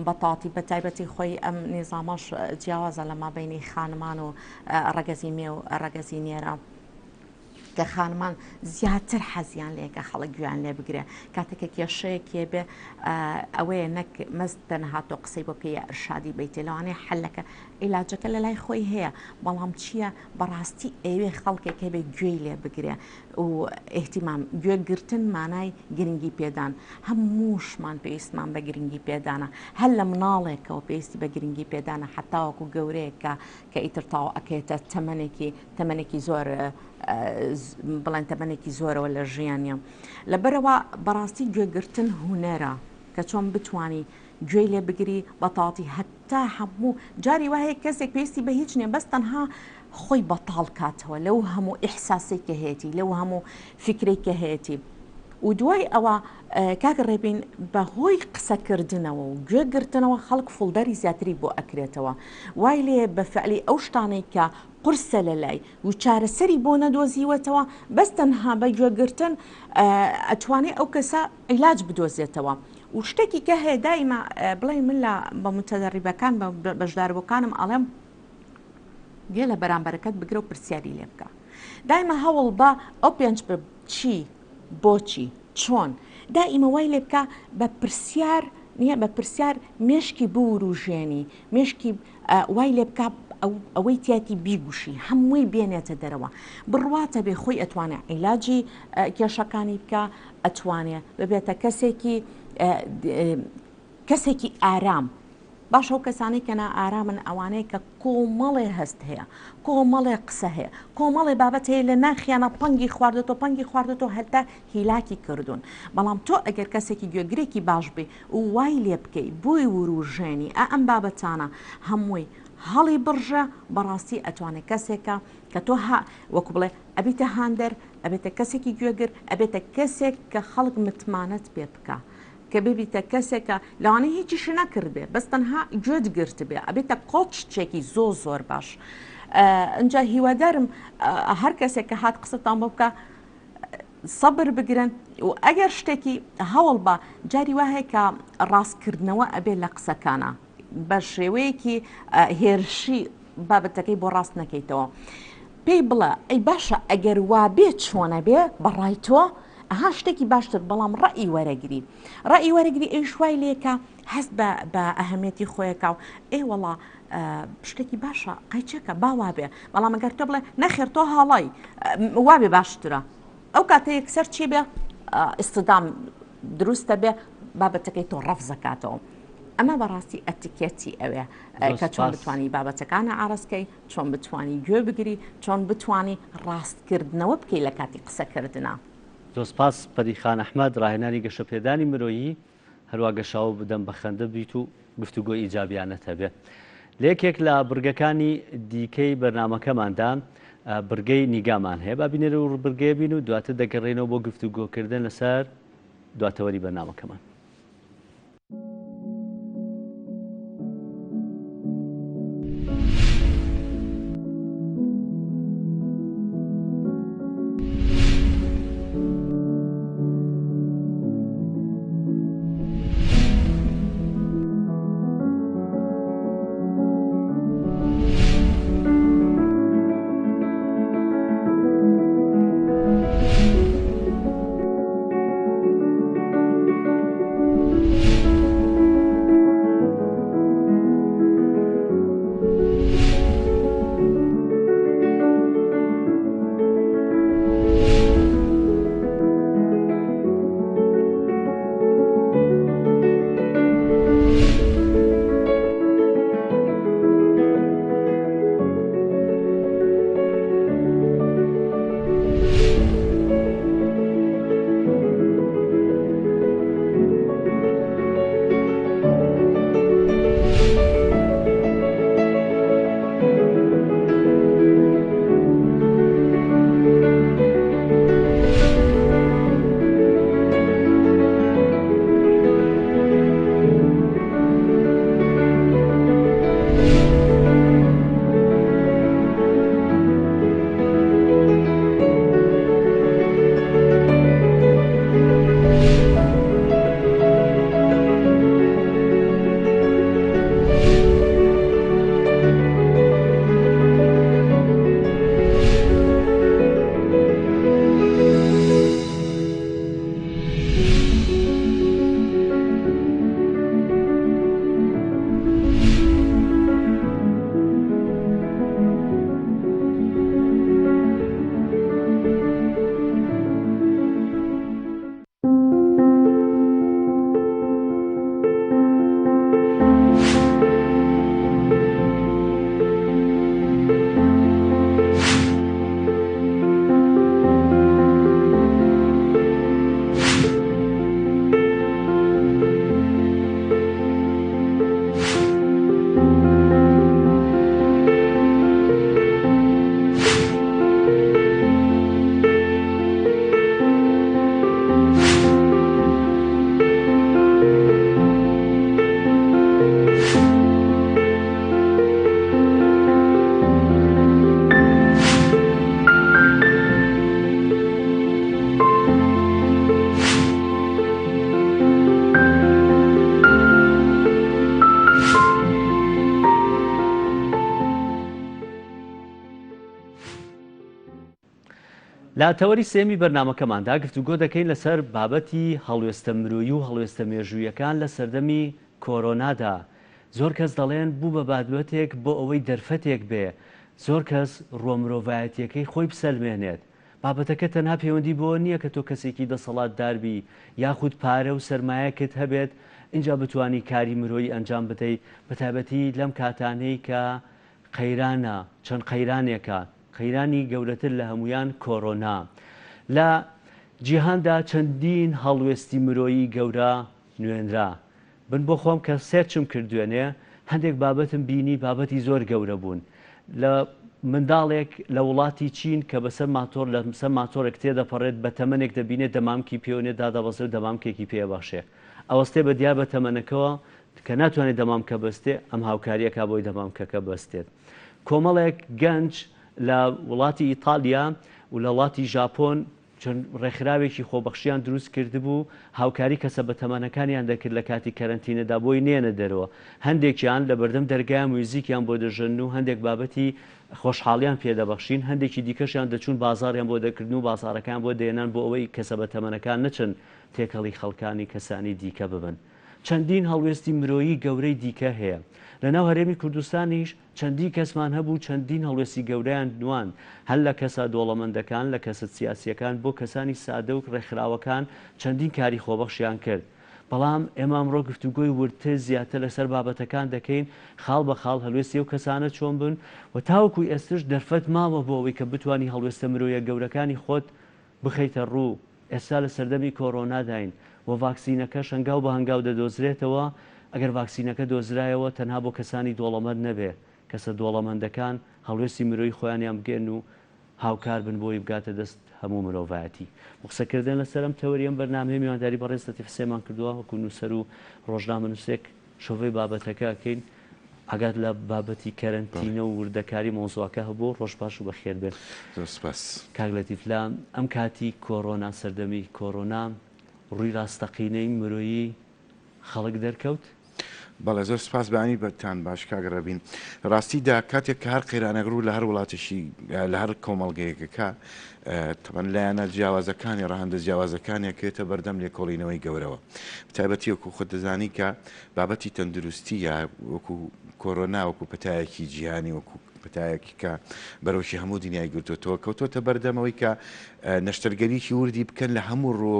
بەتاڵی بە تایبەتی خۆی ئەم نیزامەش جیاوازە لە مابینی خانمان و ڕەگەزی مێ و ڕەگەزی نێرە کە خانمان زیاتر حەزیان لێکە خەڵک گویان لێ بگرێ کاتێکە کێشەیەکێ بێ ئەوەیە نەک مەست تەنها تۆ قسەی بۆ بکەیە ئەرشادی بیتێ لەوانەیە حەلەکە عیلاجەکە لە لای خۆی هەیە بەڵام چییە بەڕاستی ئێوێ خەڵکێک هەبێ گوێی لێ بگرێ و ئێحتیمام گوێگرتن مانای گرنگی پێدان هەمووشمان پێویستمان بە گرنگی پێدانە هەر لە مناڵێکەوە پێویستی بە گرنگی پێدانە حتاوەکو گەورەیەکە کە ئیتر تاو ئەکێتە تەمەنێکی زۆر بڵێن تەمەنێکی زۆرەوە لە ژیانە لەبەرەوە بەڕاستی گوێگرتن هونەرە کە چۆن بتانی گوێی لێ بگری بەتاڵی هەتا هەموو جاری وایە کەسێک پێویستی بە هیچ نییە بەس تەنها خۆی بەتاڵ کاتەوە لەو هەموو ئیحساسێککە هەیەی لەو هەموو فکرێککە هەیەی و دوای ئەوە کاک ڕێبین بەهۆی قسەکردنەوە و گوێگرتنەوە خەڵک فڵدەری زیاتری بۆ ئەکرێتەوە وای لێ بە فعلی ئەو شتانەی کە قورسە لە لای و چارەسەری بۆ نەدۆزیوەتەوە بەس تەنها بە گوێگرتن ئەتوانێت ئەو کەسە عیلاج بدۆزێتەوە و شتێکی کە هەیە دایما بڵێ من لە بە متەدەریبەکان بەشداربووەکانم ئەڵێم گوێ لە بەرامبەرەکەت بگرە و پرسیاری لێ بکە دایما هەوڵ بە ئەو پێنج چی بۆچی چۆن دائیمە وای لێ بکە بە پرسیار نییە بە پرسیار مێشکی بوروژێنی مێشکی وای لێ بکە ئەوەی تیاتی بیگوشی هەمووی بێنێتە دەرەوە بڕواتە بێ خۆی ئەتوانێت عیلاجی کێشەکانی بکە ئەتوانێت ببێتە کەسێکی ئارام باش ئەو کەسانی کە ئارامن ئەوانەیە کە کۆمەڵێ هەست هەیە کۆمەڵێ قسە هەیە کۆمەڵێ بابەت هەیە لە ناخیانە پەنگی خواردێتەوە هەتا هیلاکی کردوون بەڵام تۆ ئەگەر کەسێکی گوێگرێکی باش بێ و وای لێ بکەی بووی وروژێنی ئەم بابەتانە هەمووی هەڵی بڕژە بەڕاستی ئەتوانێت کەسێکە کە تۆ وەکو بڵێ ئەبیتە هاندەر ئەبێتە کەسێکی گوێگر ئەبێتە کەسێک کە خەڵک متمانەت پێ بکە کە ببیتە کەسێکە لەوانەیە هیچیش نەکردبێ بەس تەنها گوێت گرت بێ ئەبێتە کۆچێکی زۆر باش ئەجا هیوادارم هەر کەسێک کە هات قسەتان بۆ بکە سەبر بگرن و ئەگەر شتێکی هەوڵ بە جاری وایە کە ڕاستکردنەوە ئەبێت لە قسەکانە بە شێوەیەکی هێرشی بابەتەکەی بۆ ڕاست نەکەیتەوە پێی بڵێ ئەی باشە ئەگەر وا بێت چۆنە بێ بەڕای تۆ ئەها شتێکی باشتر بەڵام ڕەئی وەرەگری ئەی شوای لێکە هەست بە ئەهەمێتی خۆیەکە و ئێوەڵا شتێکی باشە قەیچەکە باوا بێ بەڵام ئەگەر تۆ بڵێ نەخێر تۆ هاڵی وابێ باشترە ئەو کاتەیەک سەر چی بێ ئستدام دروستە بێ بابەتەکەی تۆ ڕەف زەکاتەوە ئەمە بەڕاستی ئەتیکێتی ئەوێ کە چۆن بتوانانی بابەتەکانە ئاراسکەی چۆن بتوانانی گوێ بگری چۆن بتانی ڕاستکردنەوە بکەی لە کاتی قسەکردنا. زۆر سپاس پەریخان ئەحمەد ڕاهێنانی گەشەپێدانی مرۆیی هەروە گەشاو بدەم بە خەندە بیت و گفتوگۆی ئیجابیانە هەبێ. لە یەکێک لە برگەکانی دیکەی بەرنامەکەماندا برگەی نیگامان هەیە با بینێرە و برگەیە بین و دواتر دەگەڕێنەوە بۆ گفتوگۆکردن لەسەر دواتەوەری بەرنامەکەمان. لە تەوەری سێمی بەرنامەکەماندا گفتوگۆ دەکەین لەسەر بابەتی هەڵوێستە مرۆیی و هەڵوێستە مێژوویەکان لە سەردەمی کۆرۆنادا. زۆر کەس دەڵێن بوو بە بابەتێک بۆ ئەوەی دەرفەتێک بێ، زۆر کەس ڕۆمرۆڤایەتیەکەی خۆی بسەلمێنێت. بابەتەکە تەنها پەیوەندی بۆ نییە کە تۆ کەسێکی دەسەڵاتداربی یاخود پارە و سەرمایەکت هەبێت اینجا بتوانی کاری مرۆیی ئەنجام بدەیت، بەتایبەتی لەم کاتانەی کە قەیرانە چەند قەیرانێکە، قەیرانی گەورەتر لە هەمویان کۆرۆنا. لە جیهاندا چەندین هەڵوێستی مرۆیی گەورە نوێنرا. بن بۆ خۆم کە سێرچم کردوێنێ هەندێک بابەتم بینی بابەتی زۆر گەورە بوون. لە منداڵێک لە وڵاتی چین کە بەسەر ماتۆر لە سەر ماتۆرێک تێدەپەڕێت بە تەمەنێک دەبینێت دەمامکی پێوێنێت دادەبەزێت دەمامکێکی پێبەخشێ. ئەوەستێ بە دیار بە تەمەنەکەەوە کە ناتوانێت دەمامکە بەستێ ئەم هاوکاریەکە بۆی دەمامکەکە بەستێت. کۆمەڵێک گەنج لە وڵاتی ئیتالیا و لە وڵاتی ژاپۆن چۆن ڕێکخراوێکی خۆبەخشیان دروست کردبوو هاوکاری کەسە بە تەمەنەکانیان دەکرد لە کاتی کەرنتینەدا بۆی نێنە دەرەوە هەندێکیان لە بەردەم دەرگای موزیکیان بۆ دەژەن و هەندێک بابەتی خۆشحاڵیان پێدەبەخشین هەندێکی دیکەشیان دەچون بازاڕیان بۆ دەکردن و بازارەکان بۆ دێنان بۆ ئەوەی کەسە بە تەمەنەکان نەچن تێکەڵی خەڵکانی کەسانی دیکە ببن چەندین هەڵوێستی مرۆیی گەورەی دیکە هەیە لەناو هەرێمی کوردستانیش چەندی کەسمان هەبوو چەندین هەڵوێستی گەورەیان نوان هەل لە کەسە دۆڵەمەندەکان لە کەسە سیاسیەکان بۆ کەسانی سادە و ڕێکخراوەکان چەندین کاری خۆبەخشیان کرد بەڵام ئێمە ئەمڕۆ گفتوگۆی ورتە زیاتر لەسەر بابەتەکان دەکەین خاڵ بە خاڵ هەلوێستی و کەسانە چۆن بن و تاوەکوی ئێستش دەرفەت ماوە بۆ ئەوەی کە بتوانی هەڵوێستە مرۆیە گەورەکانی خۆت بخەیتە ڕوو ئێستا لە سەردەمی کۆڕۆناداین و ڤاکسینەکە شەنگاو بە هەنگاو دەدۆزرێتەوە ئەگەر ڤاکسینەکە دۆزرایەوە تەنها بۆ کەسانی دۆڵەمەند نەبێ کەسە دۆڵەمەندەکان هەڵوێستی مرۆی خۆیانیان بگێن و هاوکار بن بۆی بگاتە دەست هەموو مرۆڤایەتی قسەکردن لەسەرم تەوەریەم بەرنامەیە میوانداری بەڕێز لەتیفسێمان کردووە وەکو نووسەر و ڕۆژنامەنووسێک شۆڤەی بابەتەکەکەین ئەگات لە بابەتی کەرنتینە و وردەکاری مۆزوعەکە هەبوو ڕۆژ باش و بەخێر بێت کاک لەتیفلام ئەم کاتی کۆڕۆنا سەردەمی کۆڕۆنا ڕووی ڕاستەقینەی مرۆیی خەڵک دەرکەوت بەڵێ زۆر سپاس بەانی بەتان باش کاگەڕبین ڕاستیدا کاتێک کە هەر قەیرانەگرڕ لە هەر وڵاتشی لە هەر کۆمەڵگەیەکەکە تەمەەن لایەنە جیاوازەکانی ڕەهەندە جیاوازەکانێکێتە بەردەم لێکۆڵینەوەی گەورەوە تایبەتی وەکو خۆت دەزانی کە بابەتی تەندروستی یا وەکو کۆرۆنا وەکو پەتایەکی جیهانی وەکو پەتایەکی کە بەرەوشی هەموو دنیای گرتوتەوە کەوتۆتە بەردەمەوەی کە نەشتەرگەریکی وردی بکەن لە هەموو ڕۆ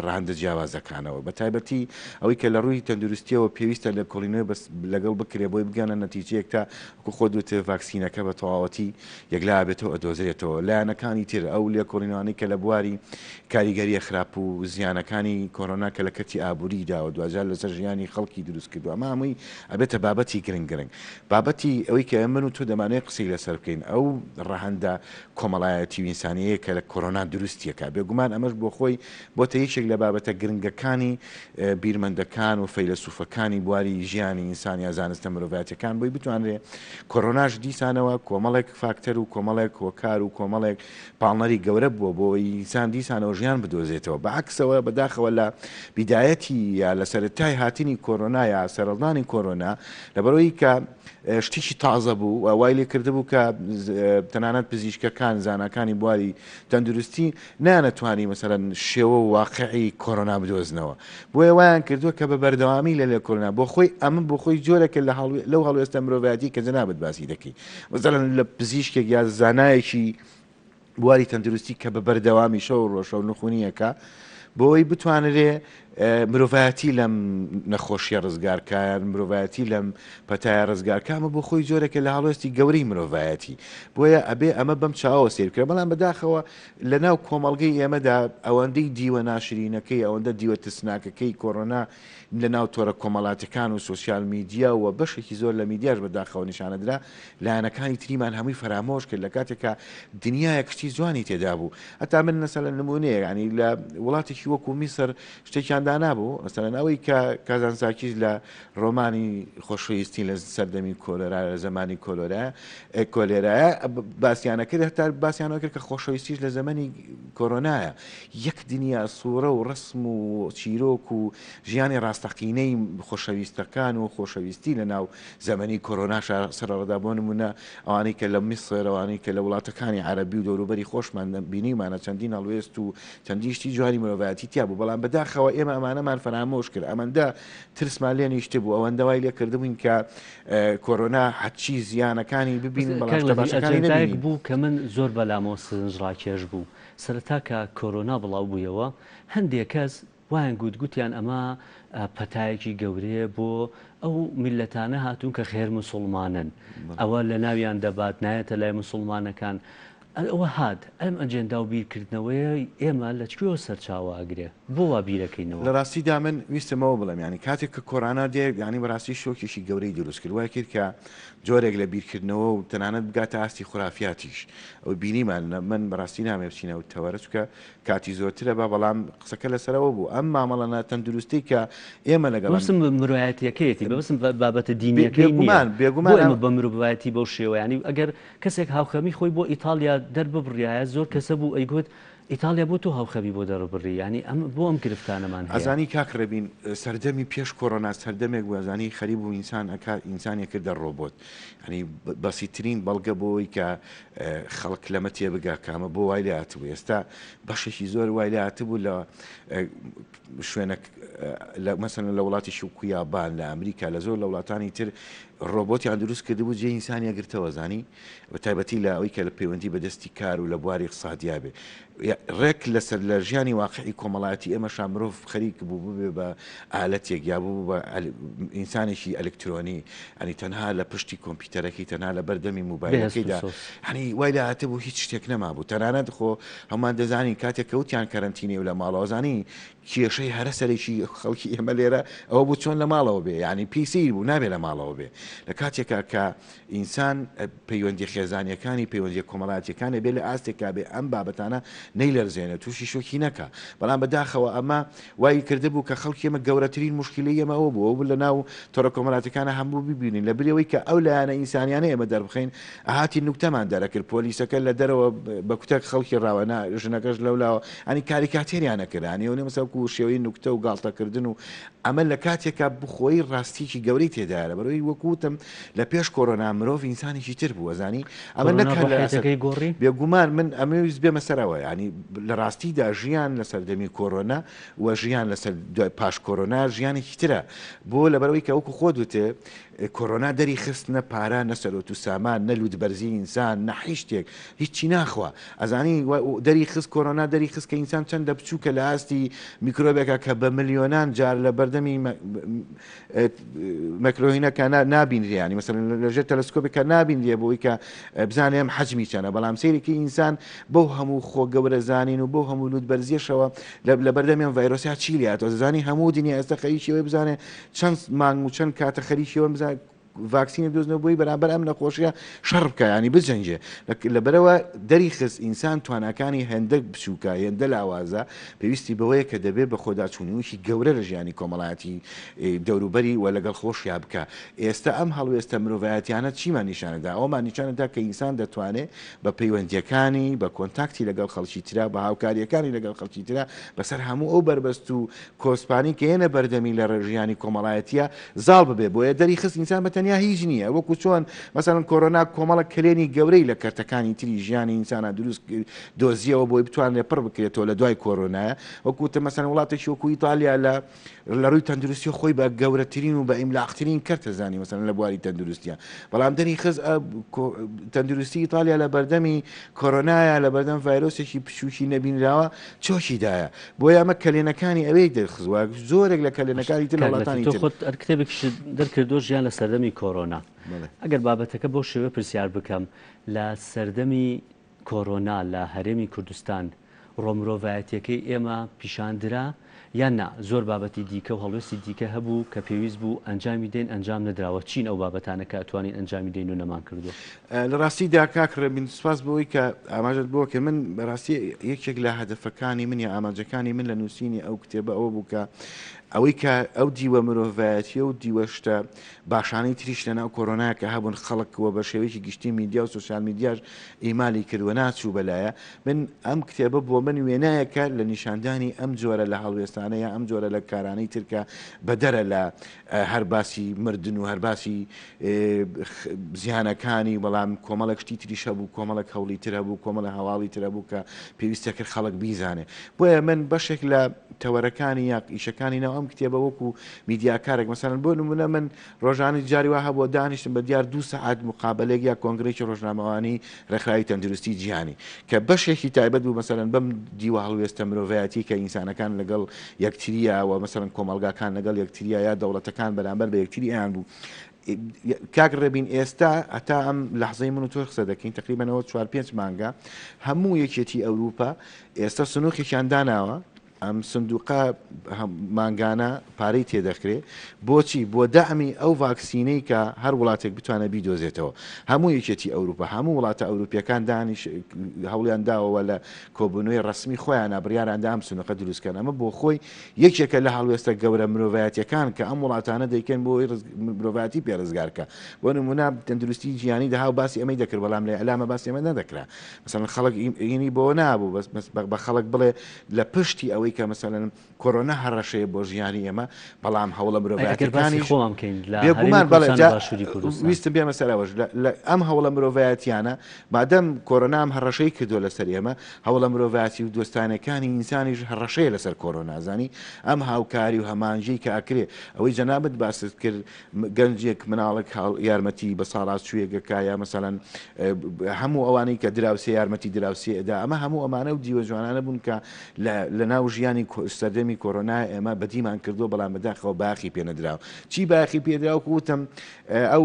ڕاندە جیاوازەکانەوە بە تایبەتی ئەوەی کە لە ڕووی تەندروستیەوە پێویستە لە کۆڵینەوە لەگەڵ بکرێ بۆی بگەنە نەتیجەیەک تا وەکو خۆ دوتە ڤاکسینەکە بە تەواوەتی یەکلا بێتەوە ئەدۆزرێتەوە لایەنەکانی تر ئەو لێ کۆڵینەوەی کە لە بواری کاریگەریە خراپ و زیانەکانی کۆڕۆنا کە لە کەتی ئابووریدا و دوجار لەسەر ژیانی خەڵکی دروست کردو ئەمە هەمووی ئەبێتە بابەتی گرنگ بابەتی ئەوەی کە من و تۆ دەمانێت قسەی لەسەر بکەین ئەو ڕەهەندە کۆمەڵایەتی و ئینسانیەیە کە لە کۆڕۆنا دروستیەکە بێگومان ئەمەش بۆ خۆی بۆتە یەکێک لە بابەتە گرنگەکانی بیرمەندەکان و فەیلسوفەکانی بواری ژیانی ئینسانیا زانستە مرۆڤایەتەکان بۆی بتوانرێ کۆڕۆناش دیسانەوە کۆمەڵێک فاکتەر و کۆمەڵێک هۆکار و کۆمەڵێک پاڵنەری گەورە بووە بۆی ئینسان دیسانەوە ژیان بدۆزێتەوە بەعکسەوە بەداخەوە لە بیدایەتی یا لە سەرەتای هاتنی کۆڕۆنا یا سەرەڵدانی کۆڕۆنا لەبەرەوەی کە شتێکی تازە بوو وای لێ کردبوو کە تەنانەت پزیشکەکان زانکانی بواری تەندروستی نانەتوانی مەسەرەن شێوە واقعی کۆڕۆنا بدۆزنەوە بۆیە وایان کردووە کە بە بەردەوامی لە کۆڕۆنا بۆ خۆی ئەمە بۆ خۆی جۆرەکە لەو هەڵوێستە مرۆڤایەتی کە جەنابەت باسی دەکەی مەسەرەن لە پزیشکێک یا زانایەکی بواری تەندروستی کە بە بەردەوامی شەو ڕۆژە و نخونیەکە بۆی بتوانرێ مرۆڤایەتی لەم نەخۆشیە ڕزگارکار مرۆڤایەتی لەم پەتایە ڕزگارکامە بۆ خۆی جۆرەکە لە هەڵوێستی گەورەی مرۆڤایەتی بۆیە ئەبێ ئەمە بەم چاوە سیرکرا بەڵام بەداخەوە لە ناو کۆمەڵگەی ئێمەدا ئەوەندەی دیوە ناشرینەکەی ئەوەندە دیوە تسناکەکەی کۆڕۆنا لە ناو تۆرە کۆمەڵاتەکان و سوسیال میدیا و بەشێکی زۆر لە میدیاش بەداخەوە نیشانەدرا لایەنەکانی تریمان هەمووی فەرامۆش کرد لە کاتێکە دنیای کشتی جوانی تێدا بوو هەتا من مەسەلەن نمونەیە ینی لە وڵاتێکی وەکو میسر شتێکیان نابوو مەسەلەن ئەوەی کە کازانساکیز لە ڕۆمانی خۆشەویستی لە سەردەمی کۆلۆرا لە زمانی کۆلێرایە باسییانەکرد هەتا باسییانەوە کرد کە خۆشەویستیش لە زمانی کۆڕۆنایە یەک دنیا سوورە و ڕسم و چیرۆک و ژیانی ڕاستەقینەی خۆشەویستەکان و خۆشەویستی لە ناو زمانی کۆڕۆناش سەرڕەدا بۆ نمونە ئەوانەی کە لە میسر ئەوانەی کە لە وڵاتەکانی عەرەبی و دەوروبەری خۆشمان بینیمانە چەندین هەڵوێست و چەندیشتی جوانی مرۆڤایەتی تیا بوو بەڵام بەداخەوە ئێمە ئەمانەمان فەرامۆش کرد ئەمەندە ترسمان لێ نیشتە بوو ئەوەندە وای لێ کردبووین کە کۆڕۆنا حەچی زیانەکانی ببین بەڵام بوو کە من زۆر بەلامەوە سنجڕاکێش بوو سەرەتا کە کۆڕۆنا بڵاو بوویەوە هەندێک کەس وایان گوتگوتیان ئەمە پەتایەکی گەورەیە بۆ ئەو میلەتانە هاتوون کە خێر مسلمانن ئەوە لە ناویان دەبات نایەتە لای مسلمانەکان ئەوە هات ئەم ئەجێندا و بیرکردنەوەی ئێمە لە چکوێوە سەرچاوە ئەگرێ بۆ وا بیرەکەینەوە لە ڕاستیدا من ویستمەوە بڵێم ینی کاتێک کە کۆڕانا دێ ینی بەڕاستی شۆکێکی گەورەی دروست کرد وای کرد کە جۆرێک لە بیرکردنەوە و تەنانەت بگاتە ئاستی خوافاتیش ئەو بینیمان من بەڕاستی نامێ بچینەوە تەوەرە چکە کاتی زۆرترە بە بەڵام قسەکە لەسەرەوە بوو ئەم مامەڵەنە تەندروستی کە ئێمە لەگەڵ مرۆڤایەتیەکەیەتی بەبستم بابەتە دینیەکەی بێگومان بە مرۆڤایەتی بەو شێوە ینی ئەگەر کەسێک هاوخەمی خۆی بۆ ئیتالیا دەرببڕایە زۆر کەسە بوو ئەیگوت ئیتالیا بۆ تۆ هاوخەبی بۆ دەڕبڕی ینی ئەم بۆ ئەم گرفتانەمان هەیە ئەزانی کاکڕێبین سەردەمی پێش کۆڕۆنا سەردەمێک وەزانی خەریب و ئینسان ئەکا ئینسانی کردە ڕۆبۆت ینی بەسیترین بەڵگە بۆی کە خەڵک لەمە تێبگا کامە بۆ وای لێ هاتبوو ئێستا بەشێکی زۆر وای لێ هاتبوو لە شوێنە مەسەن لە وڵاتی شوکویابان لە ئەمریکا لە زۆر لە وڵاتانی تر ڕۆبۆتیان دروست کردبوو جێ ئینسانیە گرتەوە زانی بە تایبەتی لە ئەوی کە لە پەیوەندی بەدەستی کار و لە بواری اقتصادیا بێ ڕێک لەسەر لە ژیانی واقعی کۆمەڵایەتی ئێمەشان مرۆڤ خەریک بوو ببێ بە ئالەتێک یا بوو بە ئینسانێکی ئەلکترۆنی ئەنی تەنها لە پشتی کۆمپیوتەرەکەی تەنها لە بەردەمی موبایلەکەیدا هەنی وای لە هاتبوو هیچ شتێک نەمابوو تەنانەت خۆ هەمان دەزانین کاتێک کەوتیان کەرەنتینێ و لە ماڵەوەزانی کێشەی هەرە سەرێکی خەڵکی ئێمە لێرە ئەوە بوو چۆن لە ماڵەوە بێ ینی پیسی بوو نابێت لە ماڵەوە بێ لە کاتێکا کە ئینسان پەیوەندی خێزانیەکانی پەیوەندی کۆمەڵاتیەکانی بێ لە ئاستێکا بێ ئەم بابەتانە نەیلەرزێنێت تووشی شۆکی نەکە بەڵام بەداخەوە ئەمە وای کردبوو کە خەڵکی ئێمە گەورەترین مشکلی ئێمە ئەوە بوو ئەو لە ناو تۆڕە کۆمەڵاتەکانە هەموو ببینین لە برەوەی کە ئەو لایەنە ئینسانیانە ئێمە دەربخەین ئاهاتی نوکتەمان دەرەکرد پۆلیسەکە لە دەرەوە بە کوتەک خەڵکی ڕاوەنا ژنەکەش لەولاوە ئەنی کاریکاتێریانە کردانی و نەمەسەکو شێوەی نوکتە و گاڵتەکردن و ئەمە لە کاتێکا بخۆی ڕاستیکی گەورەی تێدایە بەڕۆی وەکوتم لە پێش کۆرۆنا مرۆڤ ئینسانێکی تر بوو زانی ئەمە نەکەی گۆڕی بێگومان من ئەمەویست بێمە سەرەوە ینی لە ڕاستیدا ژیان لە سەردەمی کۆرۆنا و ژیان لەسەر پاش کۆرۆنا ژیانێکی ترە بۆ لەبەرەوەی کە ئەوکو خۆ دوتێ کۆرۆنا دەری خستنە پارە نەسەرۆت و سامان نەلوود بەرزی ئینسان نەحی شتێک هیچی ناخوا ئەزانی دەری خست کۆرۆنا دەری خست کە ئینسان چەندە بچووکە لە ئاستی میکرۆبێکە کە بە ملیۆنان جار لە بەردەمی مەکرۆهینەکە نابینریانی مەسەن لەژێر تەلەسکۆپێکە نابینریە بۆی کە بزانێم حەجمی چەنە بەڵام سەیرێکی ئینسان بەو هەموو خۆ گەورە زانین و بۆ هەموو لوود بەرزیەشەوە لە بەردەمیان ڤایرۆسیا چیلیاتەوە زانی هەموو دنیا ئێستا خەریکیەوەی بزانێ چەند مانگ و چەند کاتە خەریکیەوە بزانێت ڤاکسینی دۆزنەوە بۆی بەرامبەر ئەم نەخۆشیە شەڕ بکە ینی بجەنجێ لەبەرەوە دەری خست ئینسان توانەکانی هەندێک بچووکە هێندە لاوازە پێویستی بەوەیە کە دەبێت بە خۆداچوونیوشی گەورە لە ژیانی کۆمەڵایەتی دەوروبەری و لەگەڵ خۆشیا بکە ئێستا ئەم هەڵوێستە مرۆڤایەتیانە چیمان نیشانەدا ئەومان نیشانەدا کە ئینسان دەتوانێت بە پەیوەندیەکانی بە کۆنتاکتی لەگەڵ خەڵکی ترا بە هاوکاریەکانی لەگەڵ خەڵکی ترا بەسەر هەموو ئەو بربەست و کۆسپانی کە هێنە بەردەمی لە ڕێژیانی کۆمەڵایەتیە زاڵ ببێ بۆیە دەری خست ئینسان بەتەنیا هیچ نییە وەکو چۆن مەسەڵەن کۆرۆنا کۆمەڵە کلێنی گەورەی لە کەرتەکانی تری ژیانی ئینسانە دروست دۆزیەوە بۆی بتوانێت پڕ بکرێتەوە لە دوای کۆرۆنایە وەکوتە مەسەن وڵاتێکی وەکو ئیتالیا لە ڕووی تەندروستی خۆی بە گەورەترین و بە ئیملاقترین کەرتە زانی مەسەن لە بواری تەندروستیە بەڵام دەری خز تەندروستی ئیتالیا لە بەردەمی کۆرۆنایە لە بەردەم ڤایرۆسێکی پشوشی نەبینراوە چۆکیدایە بۆیە ئەمە کلێنەکانی ئەوەی دەرخزوە زۆرێک لە کلێنەکانی تر وڵاتانی خۆت کتێبێک دەرکردۆ ژیان لە سەردەمی کۆرۆنا ئەگەر بابەتەکە بۆ شێوە پرسیار بکەم لە سەردەمی کۆرۆنا لە هەرێمی کوردستان ڕۆمرۆڤایەتیەکەی ئێمە پیشاندرا یان نا زۆر بابەتی دیکە و هەڵوێستی دیکە هەبوو کە پێویست بوو ئەنجامی دێن ئەنجام نەدراوە چین ئەو بابەتانە کە ئەتوانین ئەنجامی دەین و نەمان کردو لە ڕاستیدا کاکڕێبین سوپاس بەوەی کە ئاماژت بووە کە من بەڕاستی یەکێک لە هەدەفەکانی من یا ئاماجەکانی من لە نووسینی ئەو کتێبە ئەوە بوو کە ئەوەی کە ئەو دیوە مرۆڤایەتیە و دیوەشتە باشانەی تریش لەناو کۆرۆنایە کە هەبوون خەڵکەوە بە شێوەیەکی گشتی میدیا و سوسیال میدیاش ئیمالی کردووە ناچوو بەلایە من ئەم کتێبە بۆ من وێنایەکە لە نیشاندانی ئەم جۆرە لە هەڵوێستانەیە ئەم جۆرە لە کارانەی ترکە بەدەرە لە هەرباسی مردن و هەرباسی زیانەکانی بەڵام کۆمەڵک شتی تریش هەبوو کۆمەڵک هەوڵی تر هەبوو کۆمەڵە هەواڵی تر هەبوو کە پێویستە کرد خەڵک بیزانێ بۆیە من بەشێک لە تەوەرەکانی یا ئیشەکانی ناو ئەم کتێبە وەکو میدیاکارێک مەسەڵەن بۆ نمونە من ڕۆژانی جاری وا هەبووە دانیشتم بە دیار 2 سەعات مقابلێک یا کۆنگرێکی ڕۆژنامەوانی ڕێکخراوی تەندروستی جیهانی کە بەشێکی تایبەت بوو مەسەڵەن بەم دیوە هەڵوێستە مرۆڤایەتی کە ئینسانەکان لەگەڵ یەکتریاوە مەسەڵەن کۆمەلگاکان لەگەڵ یەکتریا یا دەوڵەتەکان بەرامبەر بە یەکتری ئەیان بوو کاکڕێبین ئێستا هەتا ئەم لەحزەی من و تۆ قسە دەکەین تقریبەنەوە 4-5 مانگە هەموو یەکێتی ئەوروپا ئێستا سنووقێکیان داناوە ئەم سندوقا مانگانە پارەی تێدەکرێت بۆچی بۆ دەعمی ئەو ڤاکسینەی کە هەر وڵاتێک بتوانە بیدۆزێتەوە هەموو یەکێتی ئەوروپا هەموو وڵاتە ئەوروپیەکان دانیش هەوڵیان داوەوە لە کۆبوونەوەی ڕسمی خۆیان بڕیاراندا ئەم سندوقە دروستکەن ئەمە بۆ خۆی یەکێکە لە هەڵوێستە گەورە مرۆڤایەتیەکان کە ئەم وڵاتانە دەیکەن بۆی مرۆڤایەتی پێڕزگارکە بۆ نمونە تەندروستی جیهانی داها و باسی ئەمەی دەکرد بەڵام لە ئەلامە باسی ئەمە نەدەکرا مثلا خەڵک ئینی بۆ نابوو بە خەڵک بڵێ لە پشتی ئەوەی کە مثلەن کۆرۆنا هەڕەشەیە بۆ ژیانی ئێمە بەڵام هەوڵە مرۆڤایەتەکانی بێگومان ویستم بێمە سەرەوەش ئەم هەوڵە مرۆڤایەتیانە مادەم کۆرۆنام هەڕەشەی کردو لەسەر ئێمە هەوڵە مرۆڤایەتی و دۆستانەکانی ئینسانیش هەڕەشەیە لەسەر کۆرۆنازانی ئەم هاوکاری و هەمانجی کە ئەکرێ ئەوەی جەنابەت باست کرد گەنجێک مناڵک یارمەتی بە ساڵات شوێگەکایە مەسەلەن هەموو ئەوانەی کە دراوسێ یارمەتی دراوسێ ئەدا ئەمە هەموو ئەمانە و دیوە جوانانە بوون کە لە ناو ژیانی سەردەمی کۆرۆنا ئێمە بەدیمان کردو بەڵام بەداخەوە باخی پێنەدراوە چی باخی پێدرا و وتم ئەو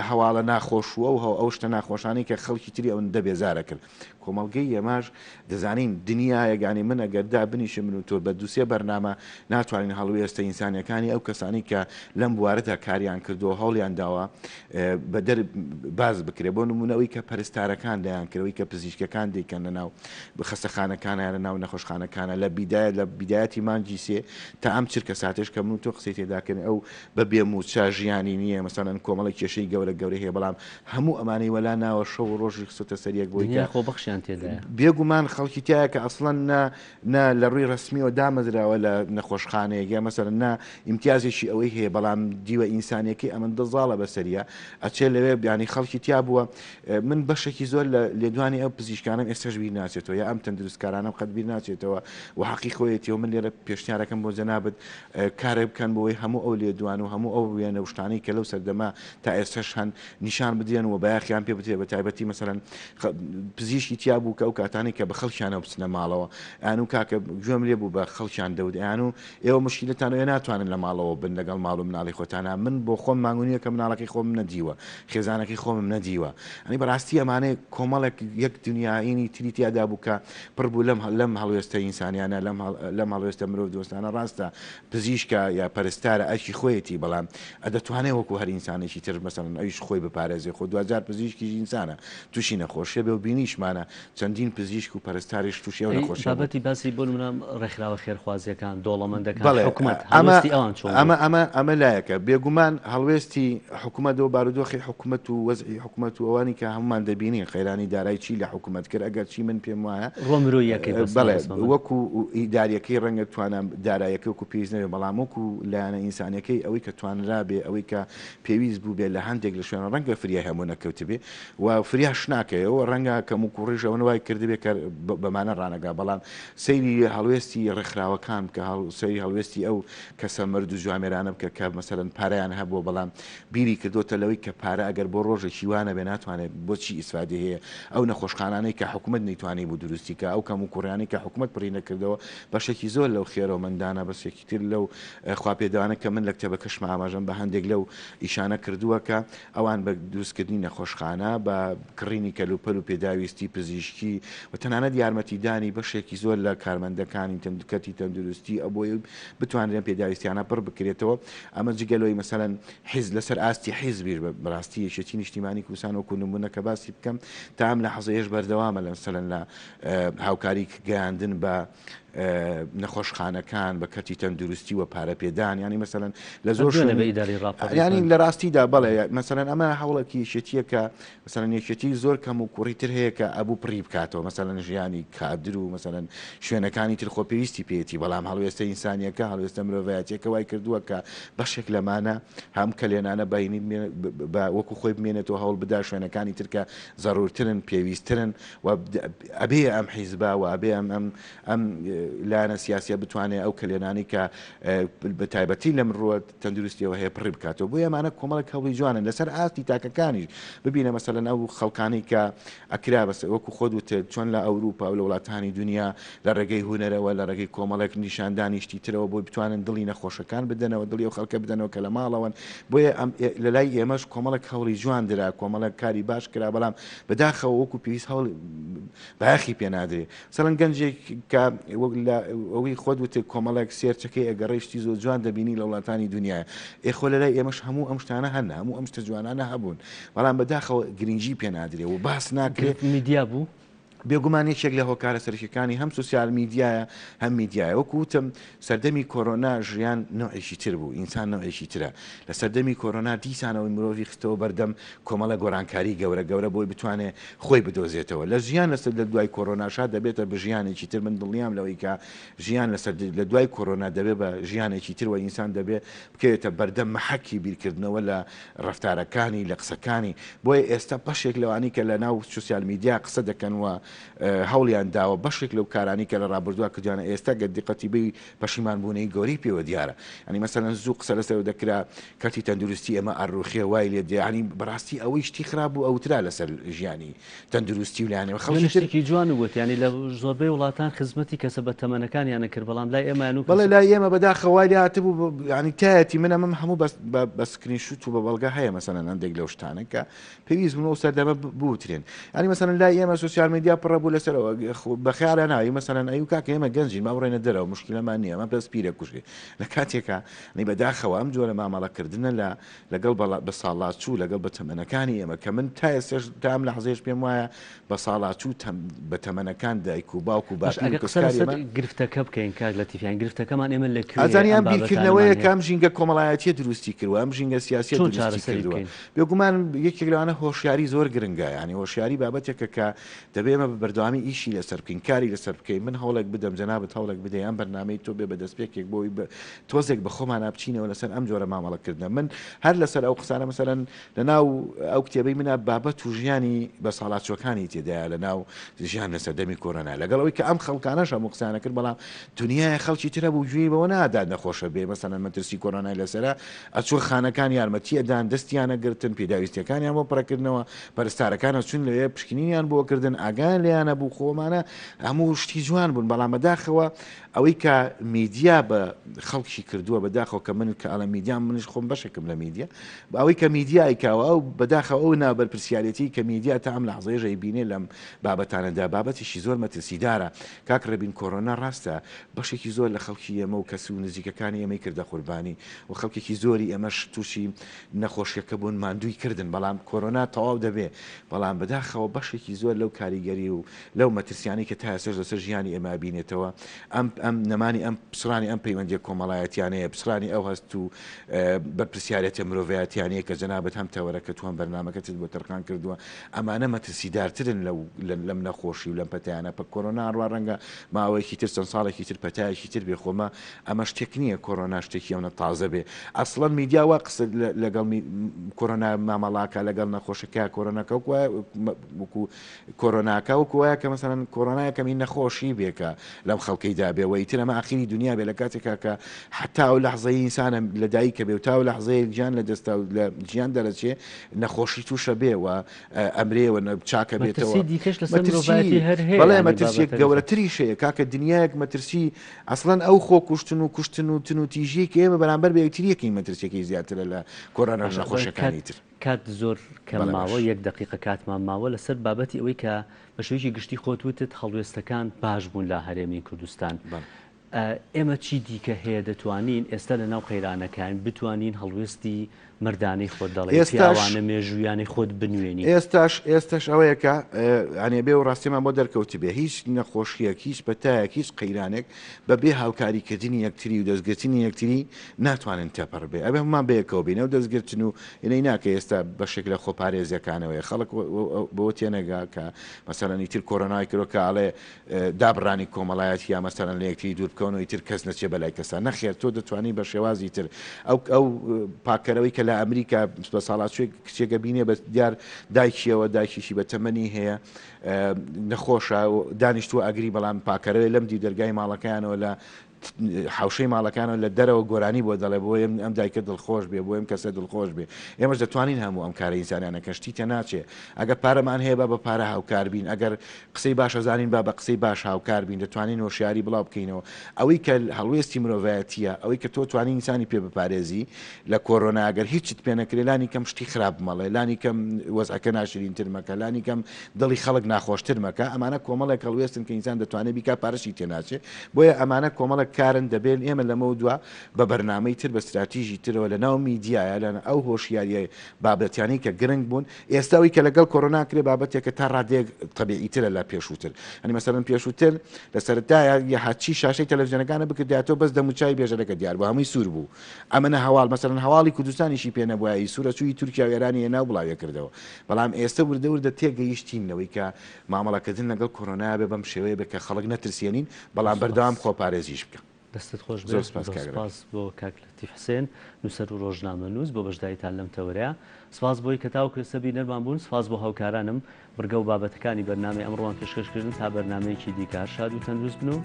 هەواڵە ناخۆشوە و ئەو شتە ناخۆشانی کە خەڵکی تری ئەو دەبێزارە کرد کۆمەڵگەی ئێماش دەزانین دنیایەگانی من ئەگەردا بنیشە من و تۆ بە دووسێ بەرنامە ناتوانین هەڵوێستە ئینسانیەکانی ئەو کەسانی کە لەم بوارەدا کاریان کردو هەوڵیان داوە بە دەر باز بکرێت بۆ نمونەوەی کە پەرستارەکان دەیان کردەوەی کە پزیشکەکان دیکەن لە ناو خەستەخانەکانە لە ناو نەخۆشخانەکانە لە بیدایەتی مانجی سێ تا ئەم چرکە ساتش کە من و تۆ قسەی تێداکەن ئەو بە بێم و چاژیانی نییە مەسەڵەن کۆمەڵی کێشەی گەورە هەیە بەڵام هەموو ئەمانەی وەلا ناوە شەو ڕۆژی خستە سەریەک بۆی خۆ بەخشیان تێدایە بێگومان خەڵکی تایە کە ئەسڵەن لە ڕووی ڕسمیەوە دامەزراوە لە نەخۆشخانەیەگە مەسەرن نا ئیمتیازێکی ئەوەی هەیە بەڵام دیوە ئینسانیەکەی ئەمن دەزاڵە بەسەریە ئەچێ لەوێ بیانی خەڵکی تیا بووە من بەشێکی زۆر لە لێدوانی ئەو پزیشکانم ئێستاش بیر ناچێتەوە یا ئەم تەندروستکارانم قەت بیر ناچێتەوە و حەقی خۆیەتی و من لێرە پێشنیارەکەم بۆ جەنابەت کارە بکەن بۆی هەموو ئەو لێدوان و هەموو ئەو وێنە شتانی کە لەو سەردەما تا ئێستاش هەن نیشان بدرێن و بەیاخیان پێ بتێ بە تایبەتی مەسەرەن پزیشکی تیا بوو کە ئەو کاتانی کە بە خەڵکیانە بچنە ماڵەوە ئەن و کاکە گوێم لێ بوو بە خەڵکیان دەودیان و ئێوە مشکلتانەوە ناتوانن لە ماڵەوە بن لەگەڵ ماڵ و مناڵی خۆتانە من بۆ خۆم مانگونیە کە مناڵەکەی خۆم نەدیوە خێزانەکەی خۆمم نەدیوە ئەنی بەڕاستی ئەمانەی کۆمەڵێک یەک دنیاینی تریتیادا بوو کە پڕ بوو لەم هەڵوێستە ئینسانیانە لەم هەڵوێستە مرۆڤ دۆستانە ڕاستە پزیشکە یا پەرستارە ئەشی خۆیەتی بەڵام ئەدەتوانێت وەکو هەر ئینسانێکی تر مەسەڵەن ئەویش خۆی بپارێزێ خۆ 2000 پزیشکی ئینسانە تووشی نەخۆشیە بێ و بینیشمانە چەندین پزیشک و پەرستاریش تووشی ئەو نەخۆشیە بابەتی باسی بۆ منام ڕێکخراوە خێرخوازیەکان دۆڵەمەندەکان حکوومەت هەڵوێستی ئەوان چۆن ئەمە لایەکە بێگومان هەڵوێستی حکوومەتەوە بارودۆخی حکوومەت و وەزعی حکوومەت و ئەوانی کە هەمومان دەبینین خەیرانی دارایی چی لە حکوومەت کرد ئەگەر چی من پێم وایە ڕۆمرۆیەکەی وەکو ئیداریەکەی ڕەنگە توانم دارایەکە وەکو پێویست نەبێ بەڵام وەکو لایەنە ئینسانیەکەی ئەوەی کە توانرا بێ ئەوەی کە پێویست بوو بێ لە هەندێک لە شوێنە ڕەنگە فریا هەموو نەکەوت بێ و فریاش ناکەیەوە ڕەنگە کەم و کوڕیژەوە وای کردبێ کە بەمانە ڕانەگا بەڵام سەیری هەڵوێستی ڕێکخراوەکان کە سەیری هەڵوێستی ئەو کەسە مرد و جوامێرانە بکە کە مەسەرەن پارەیان هەبووە بەڵام بیری کردوتە لەوەی کە پارە ئەگەر بۆ ڕۆژێکی وانە بێ ناتوانێت بۆچی ئیسفادە هەیە ئەو نەخۆشخانانەی کە حکوومەت نەیتوانی بۆ دروستی کە ئەو کەم و کوڕیانی کە حکوومەت پڕی نەکردەوە بەشێکی زۆر لەو خێرەوە مندانە بەسێکی تر لەو خواپێداوانە کە من لە کتێبەکەشم ئاماژەم بە هەندێک لەو ئیشانە کردووە کە ئەوان بە دروستکردنی نەخۆشخانە بە کڕینی کەلوپەل و پێداویستی پزیشکی و تەنانەت یارمەتیدانی بەشێکی زۆر لە کارمەندەکانی تەندروستی تەندروستی ئەوەی بتوانرێن پێداویستیانە پڕ بکرێتەوە ئەمە جگەلۆی مەسەلەن حیز لەسەر ئاستی حیزبیر بەڕاستی یەکێتی نیشتیمانی کوردستان وەکو نمونە کە باسی بکەم تا ئەم لە حەزەیەش بەردەوامە لە مەسەلەن لە هاوکاری گەیاندن بە نەخۆشخانەکان بە کەتی تەندروستی و پارە پێدان ینی مەسەلەن لە زۆر ینی لە ڕاستیدا بەڵێ مەسەلەن ئەمە هەوڵێکی یەکێتیە کە مەسەلەن یەکێتی زۆر کەم و کوڕیتر هەیە کە ئەبوو پڕی بکاتەوە مەسەلەن ژیانی کادر و مەسەلەن شوێنەکانی تر خۆپێویستی پێێتی بەڵام هەڵوێستە ئینسانیەکە هەڵوێستە مرۆڤایەتیەکە وای کردووە کە بەشێک لەمانە هەم کە لێنانە باینی وەکو خۆی بمێنێتەوە هەوڵ بدا شوێنەکانی ترکە زەڕورترن پێویستترن و ئەبێ ئەم حیزبا و ئەبێ ئەم لایەنە سیاسیە بتوانێت ئەو کلێنانی کە بە تایبەتی لە مرۆوە تەندروستیەوە هەیە پڕی بکاتەوە بۆ ئەمانە کۆمەڵک هەوڵی جوانن لەسەر ئاستی تاکەکانیش ببینە مەسەلەن ئەو خەڵکانی کە ئەکرا بەس وەکو خۆت وتە چۆن لە ئەوروپا و لە وڵاتانی دنیا لە ڕێگەی هوەرەوە لە ڕێگەی کۆمەڵێک نیشاندانیشتی ترەوە بۆی بتوانن دڵی نەخۆشەکان بدەنەوە دڵی و خەڵکە بدەنەوە کە لە ماڵەوەن بۆیە لە لای ئێمەش کۆمەڵک هەوڵی جوان درا کۆمەڵک کاری باش کرا بەڵام بەداخەوە وەکو پێویست هەوڵ باخی پێنادرێ سەرەن گەنجێک کە ئەوەی خۆت وتێ کۆمەڵێک سێرچەکەی ئەگەڕێشتی زۆر جوان دەبینی لە وڵاتانی دنیاە ئێخۆ لە لای ئێمەش هەموو ئەم شتانە هەن هەموو ئەم شتە جوانانە هەبوون بەڵام بەداخەوە گرنگجی پێ نادرێ و باس ناکرێت میدیا بوو بێگومان یەکێک لە هۆکارە سەرکیەکانی هەم سوسیال میدیایە هەم میدیایە وەکوتم سەردەمی کۆرۆنا ژیان نوعێکی تر بوو ئینسان نوعێکی ترە لە سەردەمی کۆرۆنا دیسانەوەی مرۆڤی خستەوە بەردەم کۆمەڵە گۆڕانکاری گەورە گەورە بۆی بتوانێت خۆی بدۆزێتەوە لە ژیان لەسەر لە دوای کۆرۆناشا دەبێتە بە ژیانێکی تر من دڵنیام لەوەی کە ژیان لە دوای کۆرۆنا دەبێت بە ژیانێکی تر و ئینسان دەبێت بکەوێتە بەردەم مەحەکی بیرکردنەوە لە ڕەفتارەکانی لە قسەکانی بۆیە ئێستا بەشێک لەوانی کە لە ناو سوسیال میدیا قسە دەکەنەوە هەوڵیان داوە بەشێک لەو کارانی کە لە ڕابردووە کردوانە ئێستا گە دیقەتیبی پەشیمانبوونەی گەوری پێوە دیارە ئەنی مەسەلەن زوو قسە لەسەر دەکرا کەتی تەندروستی ئەمە ئەڕوخێ وای لێ دیانی بەڕاستی ئەوەی شتی خراپ بوو ئەوترا لەسەر ژیانی تەندروستی و لایەنەوە خەڵکی جوان وت ینی لە زۆربەی وڵاتان خزمەتی کەسە بە تەمەنەکانیانە کرد بەڵام لای ئێمە بەڵێ لای ئێمە بەداخەوای هاتبوو ینی تایەتی منە من هەموو بە سکرینشوت و بە بەڵگە هەیە مەسەلەن هەندێک لەو شتانە کە پێویست بوو سەردەمە بوترێن ینی مەسەلەن لای ئێمە سوسیال میدیا پڕە بوو لەسەرەوە بەخیارە ناوی مەسەلەن ئەو کاکە ئێمە گەنجین ما بڕێنە دەرەوە مشکلەمان نییە ئەمە بەس پیرە کوژێ لە کاتێکە نی بەداخەوە ئەم جۆرە مامەڵەکردنە لەگەڵ بە ساڵات چوو لەگەڵ بە تەمەنەکانی ئێمە کە من تا ئێستاش تام لە حەزێش پێم وایە بە ساڵات چوو بە تەمەنەکان دایک و باوک و گرفتەکە بکەین کار لە تیفیان گرفتەکەمان ئێمە لە ئەزانیان بیرکردنەوەیە کام ژینگە کۆمەڵایەتیە دروستی کردوە ئەم ژینگە سیاسی دروستی کردووە بێگومان یەکێک لەوانە هۆشیاری زۆر گرنگە ینی هۆشیاری بابەتێکە کە دەبێ ئێمە بەردەوامی ئیشی لەسەر بکەین کاری لەسەر بکەین من هەوڵێک بدەم جەنابەت هەوڵێک بدەین ئەم بەرنامەی تۆ بێ بە دەستپێکێک بۆی تۆزێک بە خۆمان بچینەوە لەسەر ئەم جۆرە مامەڵەکردنە من هەر لەسەر ئەو قسانە مەسەلەن لە ناو ئەو کتێبەی منە بابەت و ژیانی بە ساڵاتچۆکانی تێدایە لە ناو ژیان لە سەردەمی کۆرۆنا لەگەڵەوەی کە ئەم خەڵکانەش هەموو قسانە کرد بەڵام دنیای خەڵکی ترە بوو گوێی بەوە نادات نەخۆشە بێ مەسەلەن مەترسی کۆرۆنای لەسەرە ئەچوە خانەکان یارمەتی ئەدان دەستیانە گرتن پێداویستەکانیان بۆ پڕەکردنەوە پەرستارەکانە چون لەوێ پشکنینیان بۆ کردن ئاگان لیانە بوو خۆمانە هەموو شتی جوان بوون بەڵام بەداخەوە ئەوەی کە میدیا بە خەڵکی کردووە بەداخەوە کە من کە ئەڵە میدیام منش خۆم بەشێکم لە میدیا ئەوەی کە میدیایکاوە ئەو بەداخەوە ئەو نابەرپرسیارەتی کە میدیا تا ئەم لەحظەیەژەی بینێ لەم بابەتانەدا بابەتێکی زۆر مەترسیدارە کاک ڕەبین کۆرۆنا ڕاستە بەشێکی زۆر لە خەڵکی ئێمە و کەس و نزیکەکانی ئێمەی کردە قوربانی و خەڵکێکی زۆری ئەمەش تووشی نەخۆشیەکە بوون ماندووی کردن بەڵام کۆرۆنا تەواو دەبێ بەڵام بەداخەوە بەشێکی زۆر لەو کاریگەری و لەو مەترسیانی کە تا ئێستا لەسەر ژیانی ئێمە بینێتەوە ئەم نەمانی ئەم پسرانی ئەم پەیوەندی کۆمەڵایەتیانەیە پسرانی ئەو هەست و بەرپرسیارەتی مرۆڤایەتیانەیە کە جەنابەت هەم تەوەرەکە توان بەرنامەکەت بۆ تەرخان کردووە ئەمانە مەترسیدارترن لەم نەخۆشی و لەم پەتیانە پە کۆرۆنا ڕوا ڕەنگە ماوەیەکی تر چەند ساڵێکی تر پەتایەکی تر بێ خۆمە ئەمە شتێک نییە کۆرۆنا شتێکی ئەوە تازە بێ ئەسڵەن میدیا وا قسە لەگەڵ کۆرۆنا مامەڵاکە لەگەڵ نەخۆشەکە کۆرۆناکە وەکو کۆرۆناکە وەکوایە کە مەسەلەن کۆرۆنایەکەمی نەخۆشی بێکە لەم خەڵکەیدا بێەوەی تر ئەمە ئاخری دنیا بێ لە کاتێکا کە حتا و لەحظەی ئینسانە لە دایکە بێ و تا و لەحظەیە گیان لە دەستا و لە گیان دەرەچێ نەخۆشی تووشە بێ و ئەمرێوە چاکە بێتەوە بەڵێ مەترسیەک گەورەتری شەیە کاکە دنیایەک مەترسی ئەسڵەن ئەو خۆ کوشتن و کوشتن و تن و تیژی کە ئێمە بەرامبەر بە یەکتریەکەی مەترسیەکەی زیاترە لە کۆرۆنا نەخۆشەکانی تر کات زۆر کەم ماوە یەک دقیقە کاتمان ماوە لەسەر بابەتی ئەوەی کە بە شێوەیەکی گشتی خۆتوتت هەڵوێستەکان باش بوون لە هەرێمی کوردستان ئێمە چی دیکە هەیە دەتوانین ئێستا لە ناو قەیرانەکان بتوانین هەڵوێستی مردانەی خۆت دەڵێ پیاوانە مێژوویانی خۆت بنوێنی ئێستاش ئەوەیەکە ئەنێ بێ و ڕاستیمان بۆ دەرکەوتی بێ هیچ نەخۆشیەک هیچ پەتایەک هیچ قەیرانێک بەبێ هاوکاریکردنی یەکتری و دەستگرتنی یەکتری ناتوانن تەپەڕ بێ ئەبێ هەمان بەیەکەوە بینە و دەستگرتن و ئینەی ناکە ئێستا بەشێک لە خۆپارێزیەکانەوەی خەڵک بۆ تێنەگا کە مەسەلەن ئیتر کۆرۆنای کردۆکە ئاڵێ دابڕانی کۆمەڵایەتی یا مەسەلەن لە یەکتری دوور بکەون و ئیتر کەس نەچێ بەلای کەسە نەخێر تۆ دەتوانی بە شێوازی تر ئەو پاکەرەوەی کە لە ئەمریکا بە ساڵات کچێکە بینێ بە دیار دایکیەوە دایکیشی بە تەمەنی هەیە نەخۆشە و دانیشتووە ئەگری بەڵام پاکەرەوەی لەم دی دەرگای ماڵەکەیانەوە لە حوشەی ماڵەکانە لە دەرەوە گۆرانی بۆ دەڵێ بۆ ئەم دایکە دڵخۆش بێ بۆ ئەم کەسە دڵخۆش بێ ئێمەش دەتوانین هەموو ئەم کارە ئینسانیانە کەشتی تێ ناچێ ئەگەر پارەمان هەیە بە پارە هاوکار بین ئەگەر قسەی باشە زانین با بە قسەی باش هاوکار بین دەتوانین هۆشیاری بڵاو بکەینەوە ئەوەی کە هەڵوێستی مرۆڤایەتیە ئەوەی کە تۆ توانی ئینسانی پێ بپارێزی لە کۆرۆنا ئەگەر هیچت پێ نەکرێ لانی کەم شتی خراپ مەڵێ لانی کەم وەزعەکە ناشرین ترمەکە لانی کەم دڵی خەڵک ناخۆشتر مەکە ئەمانە کۆمەڵێک هەڵوێستن کە ئینسان دەتوانێت بیکا پارەشی تێناچێ بۆیە ئەمانە کۆمەڵک کارن دەبێن ئێمە لەمە دووە بە بەرنامەی تر بە استراتیژی ترەوە لە ناو میدیایە لە ئەو هۆشیاریە بابەتیانی کە گرنگ بوون ئێستاوی کە لەگەڵ کۆرۆنا کرێ بابەتێکە تا ڕادێک طبیعیترە لە پێشووتر ئەنی مەسەرەن پێشووتر لە سەرەتایە یە هاچی شاشەی تەلەڤیزیۆنەکانە بکردیاتەوە بەس دەموچای بێژەرەکە دیار بوو هەمووی سوور بوو ئەمەنە هەواڵ مەسەرەن هەواڵی کوردستانیشی پێ نەبووایی سوورە چووی تورکیا و ئێرانی هێنا و بڵاوی کردەوە بەڵام ئێستا وردە تێگەیشتینەوەی کە مامەڵەکردن لەگەڵ کۆرۆنا بێ بەم شێوەیە بە کە خەڵک نەترسێنین بەڵام بەردەوام خۆپارێزیش بکە دەستت خۆش زۆر سپاس بۆ کاکلەتی حسێن نووسەر و ڕۆژنامە نووس بۆ بەشداریتان لەم تەورەیە سپاس بۆی کە تاوکو ئێستا بینەرمان بوون سپاس بۆ هاوکارانم بڕگە و بابەتەکانی بەرنامەی ئەمڕۆوان پێشکەشکردن تا بەرنامەیەکی دیکار شاد و تەندروست بن و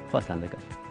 خواتان لەگەڵ